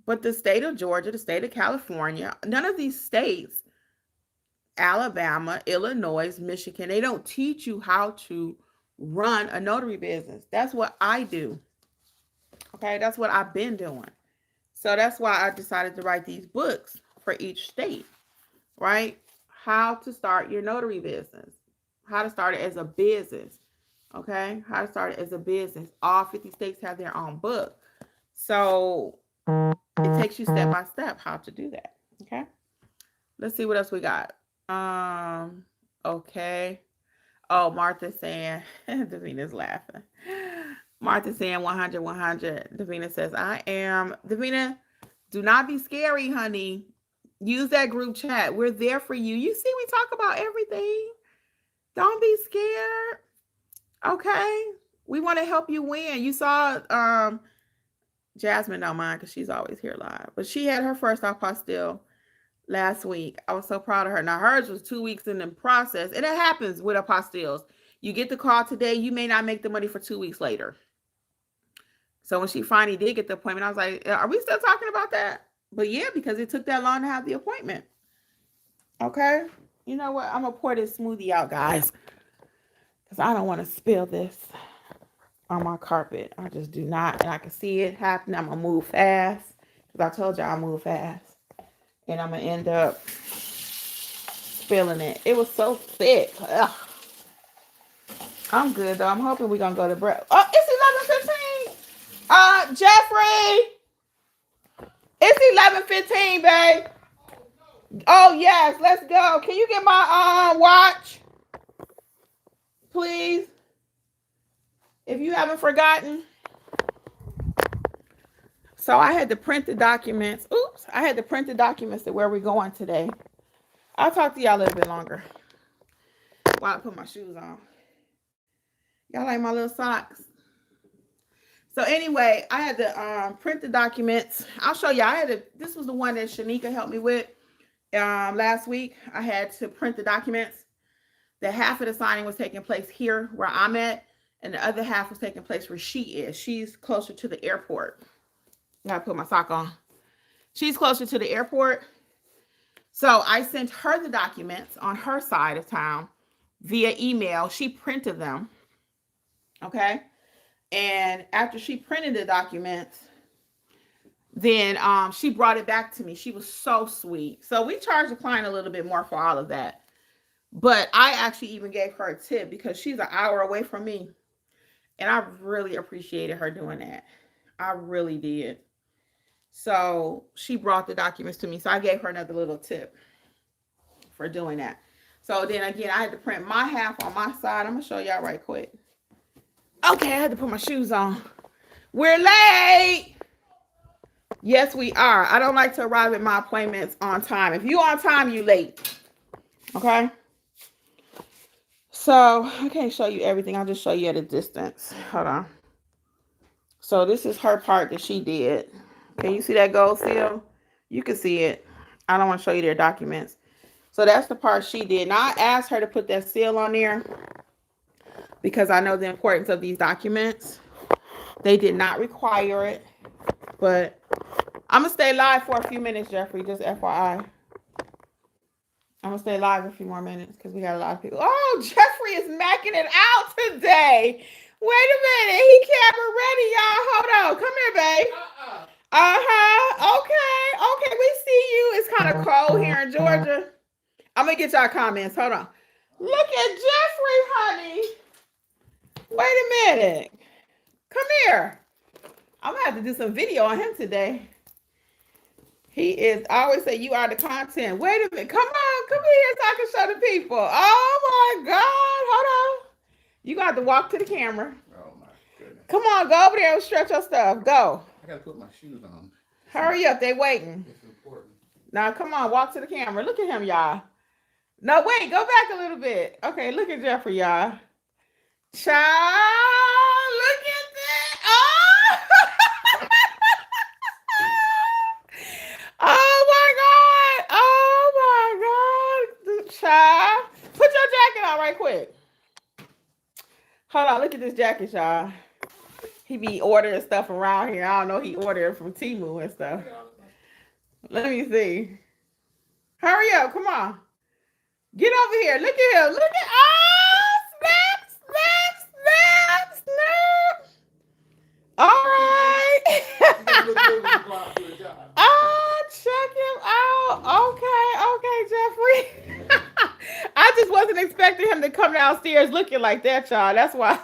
but the state of Georgia, the state of California, none of these states, Alabama, Illinois, Michigan, they don't teach you how to run a notary business. That's what I do. Okay, that's what I've been doing. So that's why I decided to write these books for each state, right? How to start your notary business, how to start it as a business, okay? How to start it as a business. All 50 states have their own book. So it takes you step by step how to do that, okay? Let's see what else we got. Okay. Oh, Martha's saying, Davina's laughing. Martha's saying 100, 100. Davina says, I am. Davina, do not be scary, honey. Use that group chat. We're there for you. You see, we talk about everything. Don't be scared. Okay. We want to help you win. You saw Jasmine don't mind because she's always here live. But she had her first apostille last week. I was so proud of her. Now, hers was 2 weeks in the process. And it happens with apostilles. You get the call today, you may not make the money for 2 weeks later. So when she finally did get the appointment, I was like, are we still talking about that? But yeah, because it took that long to have the appointment. Okay. You know what? I'm going to pour this smoothie out, guys, because I don't want to spill this on my carpet. I just do not. And I can see it happening. I'm going to move fast because I told you I'll move fast. And I'm going to end up spilling it. It was so thick. Ugh. I'm good, though. I'm hoping we're going to go to break. Oh, it's 11:15. Jeffrey. It's 11:15, babe. Oh, yes. Let's go. Can you get my watch? Please. If you haven't forgotten. So I had to print the documents. Oops. I had to print the documents to where we're going today. I'll talk to y'all a little bit longer while I put my shoes on. Y'all like my little socks? So anyway, I had to print the documents. I'll show you. This was the one that Shanika helped me with last week. I had to print the documents. The half of the signing was taking place here where I'm at, and the other half was taking place where she is. She's closer to the airport. I gotta put my sock on. She's closer to the airport. So I sent her the documents on her side of town via email. She printed them. Okay. And after she printed the documents, then she brought it back to me. She was so sweet. So we charged the client a little bit more for all of that. But I actually even gave her a tip because she's an hour away from me. And I really appreciated her doing that. I really did. So she brought the documents to me. So I gave her another little tip for doing that. So then again, I had to print my half on my side. I'm going to show y'all right quick. Okay, I had to put my shoes on. We're late. Yes, we are. I don't like to arrive at my appointments on time. If you on time, you late. Okay? So I can't show you everything. I'll just show you at a distance. Hold on. So this is her part that she did. Can you see that gold seal? You can see it. I don't want to show you their documents. So that's the part she did. Now I asked her to put that seal on there because I know the importance of these documents. They did not require it, but I'm going to stay live for a few minutes, Jeffrey, just FYI. I'm going to stay live a few more minutes because we got a lot of people. Oh, Jeffrey is macking it out today. Wait a minute. He camera ready, y'all. Hold on. Come here, babe. Okay, we see you. It's kind of cold here in Georgia. I'm going to get y'all comments. Hold on. Look at Jeffrey, honey. Wait a minute. Come here. I'm going to have to do some video on him today. He is, I always say, you are the content. Wait a minute. Come here so I can show the people. Oh, my God. Hold on. You got to walk to the camera. Oh, my goodness. Come on, go over there and stretch your stuff. Go. I got to put my shoes on. Hurry up. They waiting. It's important. Now, come on. Walk to the camera. Look at him, y'all. No, wait. Go back a little bit. Okay, look at Jeffrey, y'all. Child, look at that. Oh! Oh, my God. Oh, my God. Child. Put your jacket on right quick. Hold on. Look at this jacket, y'all. He be ordering stuff around here. I don't know. He ordered from Temu and stuff. Let me see. Hurry up. Come on. Get over here. Look at him. Look at. Oh, snap, snap, snap, snap. All right. Oh, check him out. Okay, Jeffrey. I just wasn't expecting him to come downstairs looking like that, y'all. That's why.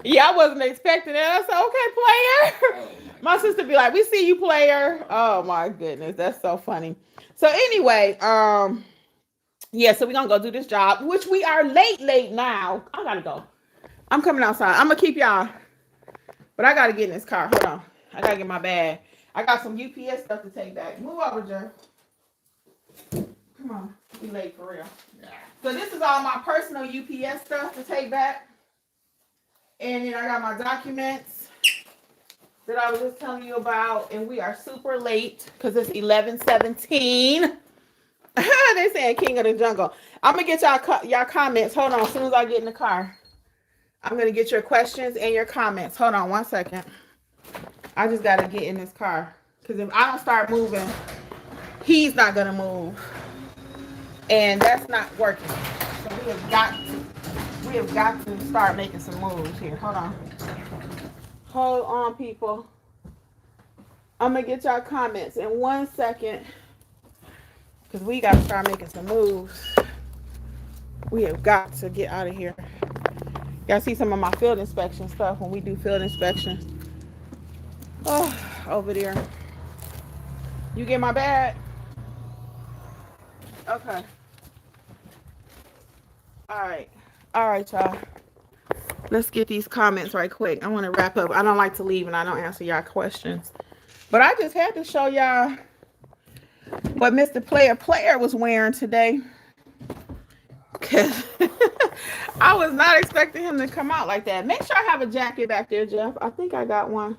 Yeah, I wasn't expecting that. I said, okay, player. My sister be like, we see you, player. Oh my goodness, that's so funny. So anyway, yeah, so we're gonna go do this job, which we are late now. I gotta go. I'm coming outside. I'm gonna keep y'all, but I gotta get in this car. Hold on, I gotta get my bag. I got some UPS stuff to take back. Move over, Jeff. Come on, we late for real. Yeah. So this is all my personal UPS stuff to take back. And then I got my documents that I was just telling you about. And we are super late because it's 11:17. They saying King of the Jungle. I'm going to get y'all comments. Hold on. As soon as I get in the car, I'm going to get your questions and your comments. Hold on 1 second. I just got to get in this car. Because if I don't start moving, he's not going to move. And that's not working. So we have got to start making some moves here. Hold on. Hold on, people. I'm going to get y'all comments in 1 second. Because we got to start making some moves. We have got to get out of here. Y'all see some of my field inspection stuff when we do field inspections. Oh, over there. You get my bag? Okay. All right, y'all. Let's get these comments right quick. I want to wrap up. I don't like to leave and I don't answer y'all questions. But I just had to show y'all what Mr. Player was wearing today. Because I was not expecting him to come out like that. Make sure I have a jacket back there, Jeff. I think I got one.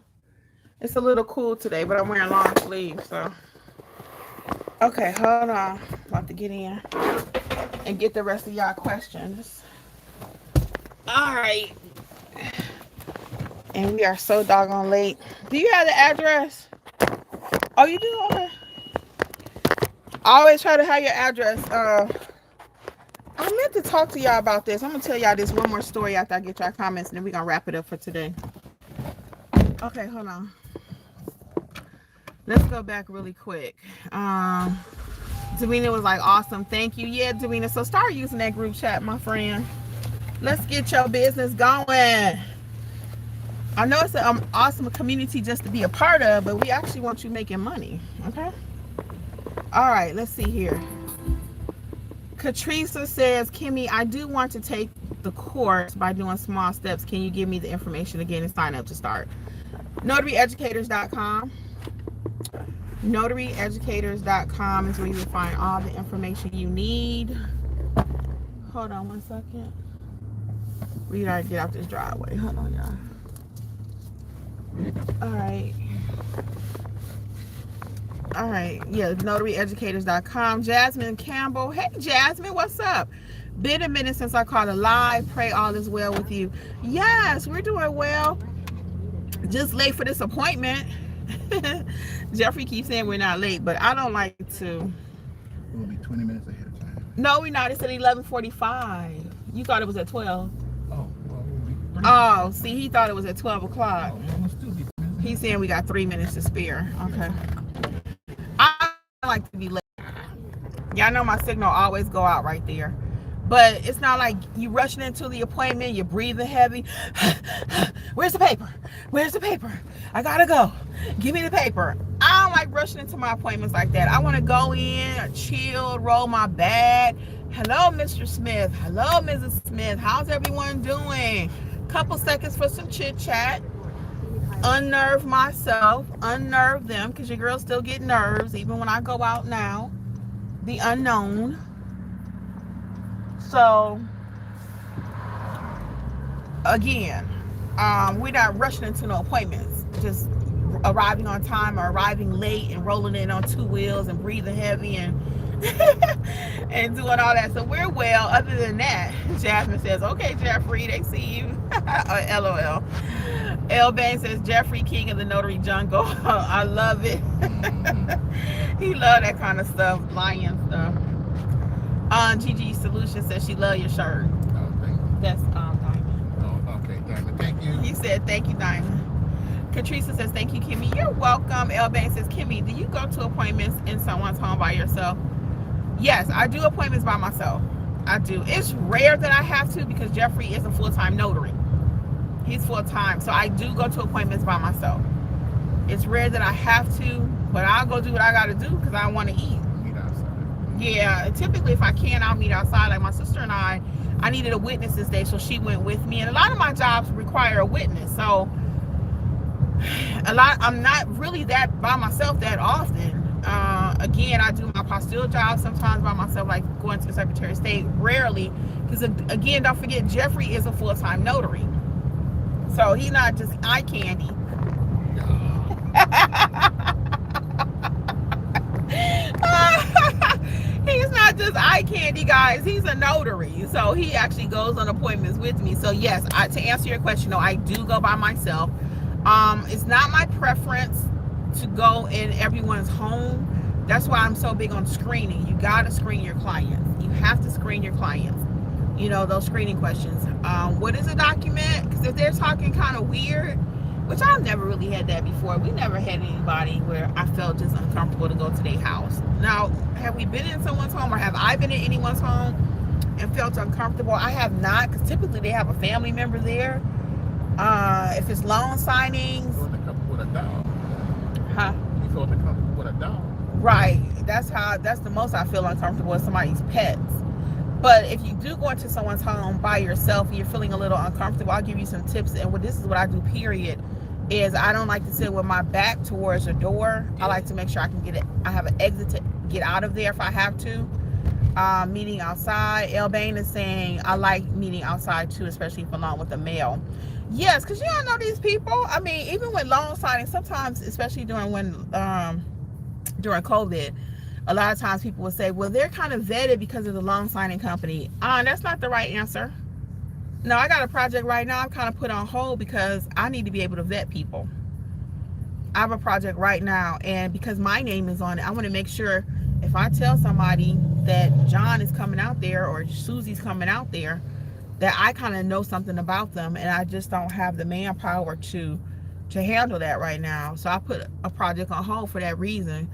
It's a little cool today, but I'm wearing long sleeves, so. Okay, hold on. About to get in and get the rest of y'all questions. All right. And we are so doggone late. Do you have the address? Oh, you do? Okay. I always try to have your address. I meant to talk to y'all about this. I'm going to tell y'all this one more story after I get y'all comments, and then we're going to wrap it up for today. Okay, hold on. Let's go back really quick. Davina was like, awesome, thank you. Yeah, Davina, so start using that group chat, my friend. Let's get your business going. I know it's an awesome community just to be a part of, but we actually want you making money, okay? All right, let's see here. Katrisa says, Kimmy, I do want to take the course by doing small steps. Can you give me the information again and sign up to start? NotaryEducators.com. NotaryEducators.com is where you will find all the information you need. Hold on one second. We gotta get out this driveway. Hold on, y'all. All right, yeah, notaryeducators.com. Jasmine Campbell. Hey, Jasmine, what's up? Been a minute since I called a live. Pray all is well with you. Yes, we're doing well. Just late for this appointment. Jeffrey keeps saying we're not late, but I don't like to. We'll be 20 minutes ahead of time. No, we're not. It's at 11:45. You thought it was at 12. Oh, well, we'll be. Oh, see, he thought it was at 12 o'clock. Oh, well, we'll still be 3 minutes. He's saying we got 3 minutes to spare. Okay. I like to be late. Y'all know my signal always go out right there. But it's not like you rushing into the appointment, you're breathing heavy. Where's the paper? Where's the paper? I gotta go. Give me the paper. I don't like rushing into my appointments like that. I want to go in, chill, roll my bag. Hello, Mr. Smith. Hello, Mrs. Smith. How's everyone doing? Couple seconds for some chit chat. Unnerve myself, unnerve them, because your girls still get nerves even when I go out now. The unknown. So again, we're not rushing into no appointments, just arriving on time or arriving late and rolling in on two wheels and breathing heavy and and doing all that. So we're well. Other than that, Jasmine says, okay, Jeffrey, they see you. LOL. L Bang says, Jeffrey, king of the notary jungle. I love it. He love that kind of stuff, lion stuff. Gigi Solution says she love your shirt. Oh, thank you. That's Diamond. Oh, okay, Diamond. Thank you. He said, thank you, Diamond. Katrisa says, thank you, Kimmy. You're welcome. L Bang says, Kimmy, do you go to appointments in someone's home by yourself? Yes, I do appointments by myself. I do. It's rare that I have to because Jeffrey is a full-time notary. He's full-time, so I do go to appointments by myself. It's rare that I have to, but I'll go do what I got to do because I want to eat. Meet outside. Yeah, typically if I can, I'll meet outside. Like my sister and I needed a witness this day, so she went with me. And a lot of my jobs require a witness, so I'm not really that by myself that often. Again, I do my apostille job sometimes by myself, like going to the Secretary of State, rarely, because again, don't forget, Jeffrey is a full-time notary, so he's not just eye candy. He's not just eye candy, guys. He's a notary, so he actually goes on appointments with me. So yes, to answer your question, no, I do go by myself. It's not my preference to go in everyone's home. That's why I'm so big on screening. You gotta screen your clients. You have to screen your clients. You know, those screening questions. What is a document? Because if they're talking kind of weird, which I've never really had that before. We never had anybody where I felt just uncomfortable to go to their house. Now, have we been in someone's home or have I been in anyone's home and felt uncomfortable? I have not, because typically they have a family member there. If it's loan signings. You feel comfortable with a dog. Huh? You feel comfortable with a dog. Right. That's the most I feel uncomfortable with somebody's pets. But if you do go into someone's home by yourself and you're feeling a little uncomfortable, I'll give you some tips. And this is what I do, period, is I don't like to sit with my back towards the door. I like to make sure I have an exit to get out of there if I have to. Meeting outside. El Bain is saying, I like meeting outside too, especially if along with a male. Yes, because you don't know these people. I mean, even with loan signing, sometimes, especially during COVID, a lot of times people will say, well, they're kind of vetted because of the loan signing company. That's not the right answer. No, I got a project right now I'm kind of put on hold because I need to be able to vet people. I have a project right now, and because my name is on it, I want to make sure if I tell somebody that John is coming out there or Susie's coming out there, that I kind of know something about them, and I just don't have the manpower to handle that right now. So I put a project on hold for that reason.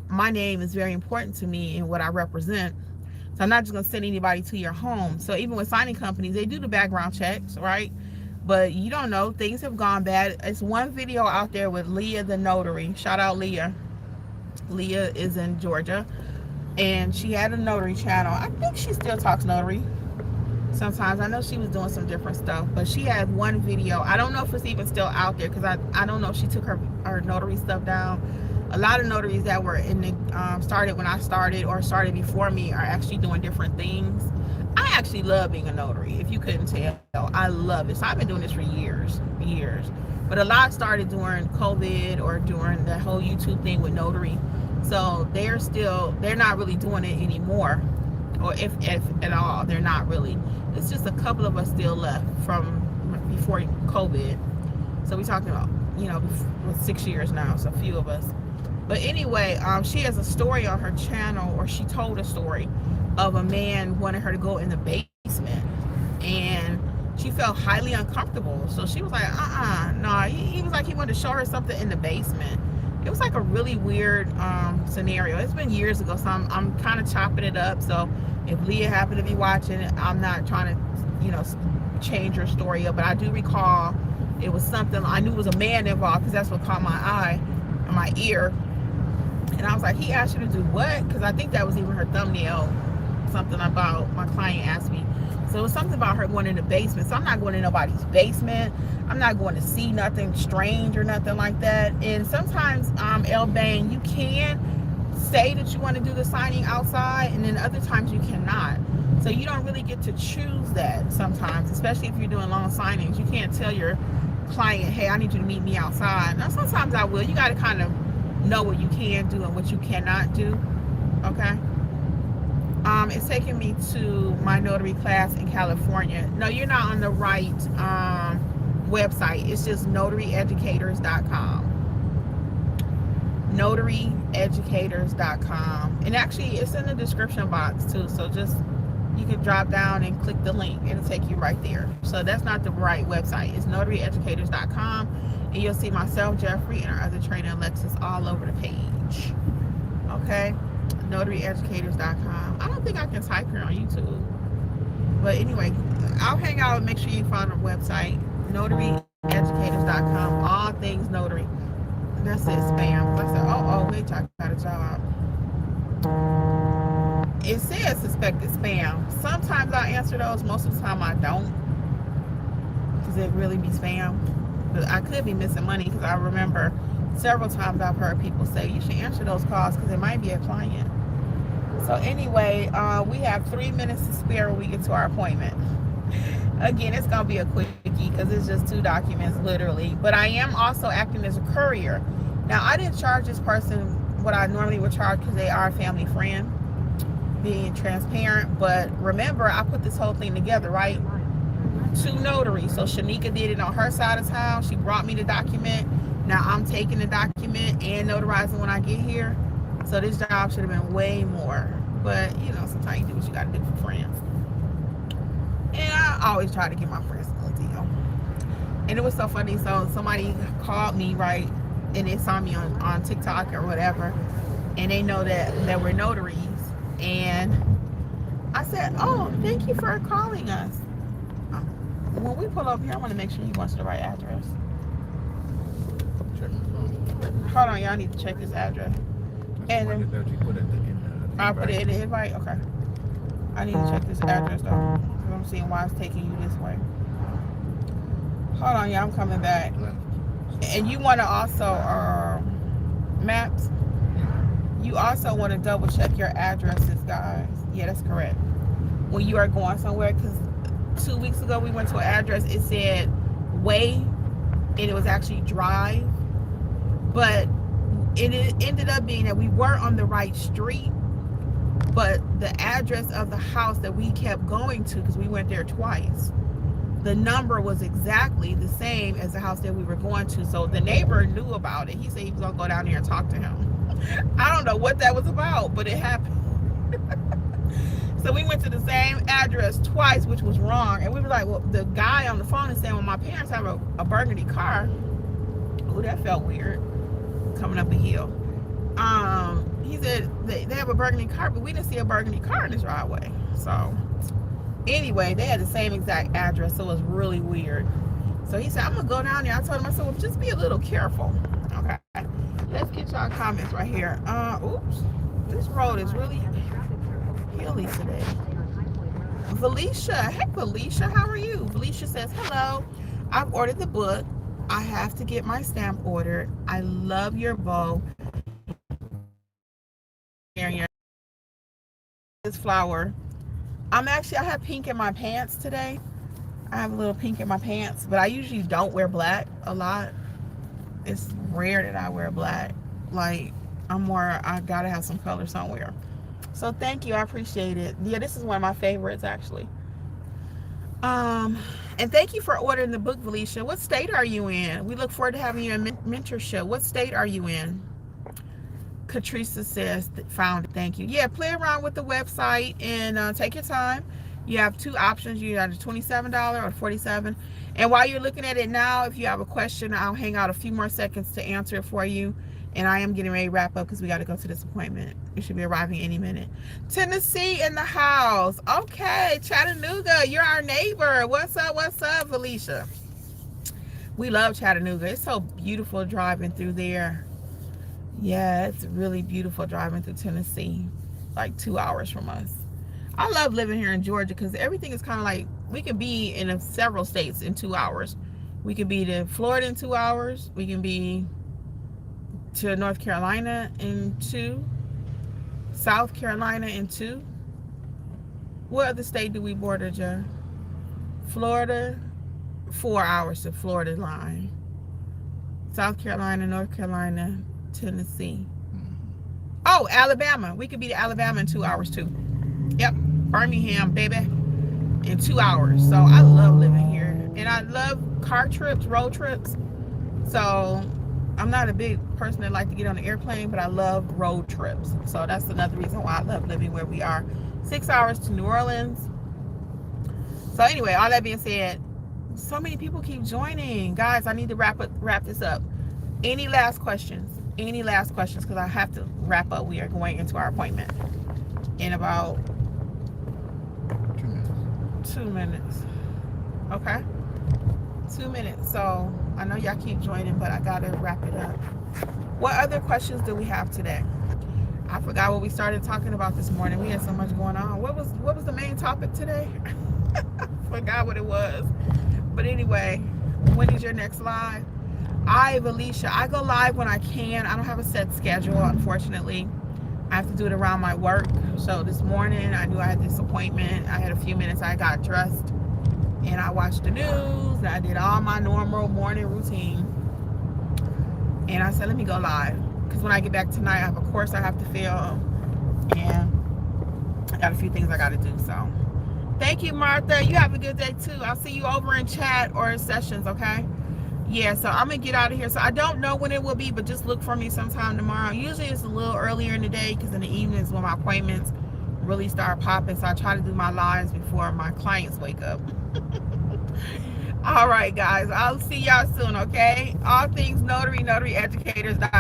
my name is very important to me and what I represent. So I'm not just gonna send anybody to your home. So even with signing companies, they do the background checks, right? But you don't know, things have gone bad. It's one video out there with Leah the notary. Shout out Leah. Leah is in Georgia, and she had a notary channel. I think she still talks notary sometimes. I know she was doing some different stuff, but she had one video. I don't know if it's even still out there, because I don't know if she took her notary stuff down. A lot of notaries that were in the started when I started or started before me are actually doing different things. I actually love being a notary. If you couldn't tell, I love it. So I've been doing this for years. But a lot started during COVID or during the whole YouTube thing with notary. So they're not really doing it anymore, or if at all, they're not really. It's just a couple of us still left from before COVID. So we're talking about, 6 years now, so a few of us. But anyway, she has a story on her channel, or she told a story of a man wanted her to go in the basement, and she felt highly uncomfortable. So she was like, no. He was like, he wanted to show her something in the basement. It was like a really weird scenario. It's been years ago, so I'm kind of chopping it up. So if Leah happened to be watching, I'm not trying to, change her story up. But I do recall it was something, I knew it was a man involved, because that's what caught my eye and my ear. And I was like, he asked you to do what? Because I think that was even her thumbnail, something about, my client asked me. So it was something about her going in the basement. So I'm not going in nobody's basement. I'm not going to see nothing strange or nothing like that. And sometimes, El Bane, you can say that you want to do the signing outside, and then other times you cannot. So you don't really get to choose that sometimes, especially if you're doing long signings. You can't tell your client, hey, I need you to meet me outside. Now, sometimes I will. You got to kind of know what you can do and what you cannot do, okay? It's taking me to my notary class in California. No, you're not on the right website. It's just notaryeducators.com. Notaryeducators.com. And actually, it's in the description box too. So just, you can drop down and click the link. It'll take you right there. So that's not the right website. It's notaryeducators.com. And you'll see myself, Jeffrey, and our other trainer, Alexis, all over the page. Okay? notaryeducators.com. I don't think I can type here on YouTube. But anyway, I'll hang out and make sure you find our website, notaryeducators.com. All things notary. That's it, spam. I said, wait, I got a job. It says suspected spam. Sometimes I answer those. Most of the time I don't. Does it really be spam? But I could be missing money, because I remember several times I've heard people say you should answer those calls because it might be a client. So anyway, we have 3 minutes to spare when we get to our appointment. Again, it's gonna be a quickie because it's just 2 documents literally. But I am also acting as a courier. Now, I didn't charge this person what I normally would charge because they are a family friend, being transparent. But remember, I put this whole thing together, right? 2 notaries. So Shanika did it on her side of town. She brought me the document. Now I'm taking the document and notarizing when I get here. So this job should have been way more. But, sometimes you do what you got to do for friends. And I always try to give my friends a little deal. And it was so funny. So somebody called me, right? And they saw me on TikTok or whatever. And they know that we're notaries. And I said, oh, thank you for calling us. When we pull up here, I want to make sure he wants the right address. Check the phone. Hold on, y'all need to check this address. And then I'll put it in the invite. Okay. I need to check this address though, because I'm seeing why it's taking you this way. Hold on, y'all. I'm coming back. And you want to also maps. You also want to double check your addresses, guys. Yeah, that's correct. When you are going somewhere, because 2 weeks ago we went to an address. It said way, and it was actually drive. But it ended up being that we were on the right street, but the address of the house that we kept going to, because we went there twice, the number was exactly the same as the house that we were going to. So the neighbor knew about it. He said he was gonna go down there and talk to him. I don't know what that was about, but it happened. So we went to the same address twice, which was wrong. And we were like, well, the guy on the phone is saying, well, my parents have a burgundy car. Oh, that felt weird. Coming up a hill. He said they have a burgundy car, but we didn't see a burgundy car in his driveway. So anyway, they had the same exact address, so it was really weird. So he said, I'm gonna go down there. I told him, I said, well, just be a little careful. Okay. Let's get y'all comments right here. Oops. This road is really hilly today. Felicia. Hey Felicia, how are you? Felicia says, hello. I've ordered the book. I have to get my stamp ordered. I love your bow. This flower. I have pink in my pants today. I have a little pink in my pants, but I usually don't wear black a lot. It's rare that I wear black. Like, I gotta have some color somewhere. So thank you, I appreciate it. Yeah, this is one of my favorites actually. And thank you for ordering the book, Felicia. What state are you in? We look forward to having you in mentorship. What state are you in? Katrisa says, found it. Thank you. Yeah, play around with the website and take your time. You have two options. You have the $27 or $47. And while you're looking at it now, if you have a question, I'll hang out a few more seconds to answer it for you. And I am getting ready to wrap up because we got to go to this appointment. We should be arriving any minute. Tennessee in the house. Okay, Chattanooga, you're our neighbor. What's up, Felicia? We love Chattanooga. It's so beautiful driving through there. Yeah, it's really beautiful driving through Tennessee, like 2 hours from us. I love living here in Georgia because everything is kind of like, we can be in several states in 2 hours. We can be to Florida in 2 hours. We can be to North Carolina in 2. South Carolina in 2. What other state do we border, Joe? Florida, 4 hours to Florida line. South Carolina, North Carolina, Tennessee. Oh, Alabama. We could be to Alabama in 2 hours too. Yep, Birmingham, baby, in 2 hours. So I love living here, and I love car trips, road trips. So I'm not a big person that like to get on the airplane, but I love road trips. So that's another reason why I love living where we are. 6 hours to New Orleans. So anyway, all that being said, so many people keep joining. Guys, I need to wrap this up. Any last questions? Any last questions? Because I have to wrap up. We are going into our appointment in about 2 minutes. Okay? 2 minutes. So I know y'all keep joining, but I gotta wrap it up. What other questions do we have today? I forgot what we started talking about this morning. We had so much going on. What was the main topic today? Forgot what it was. But anyway, when is your next live? Alicia, I go live when I can. I don't have a set schedule, unfortunately. I have to do it around my work. So this morning, I knew I had this appointment. I had a few minutes. I got dressed and I watched the news. And I did all my normal morning routine. And I said, let me go live. Because when I get back tonight, I have a course I have to film. And I got a few things I got to do. So thank you, Martha. You have a good day, too. I'll see you over in chat or in sessions, okay? Yeah, so I'm going to get out of here. So I don't know when it will be, but just look for me sometime tomorrow. Usually it's a little earlier in the day because in the evening is when my appointments really start popping. So I try to do my lives before my clients wake up. All right, guys. I'll see y'all soon, okay? All things notary, notaryeducators.com.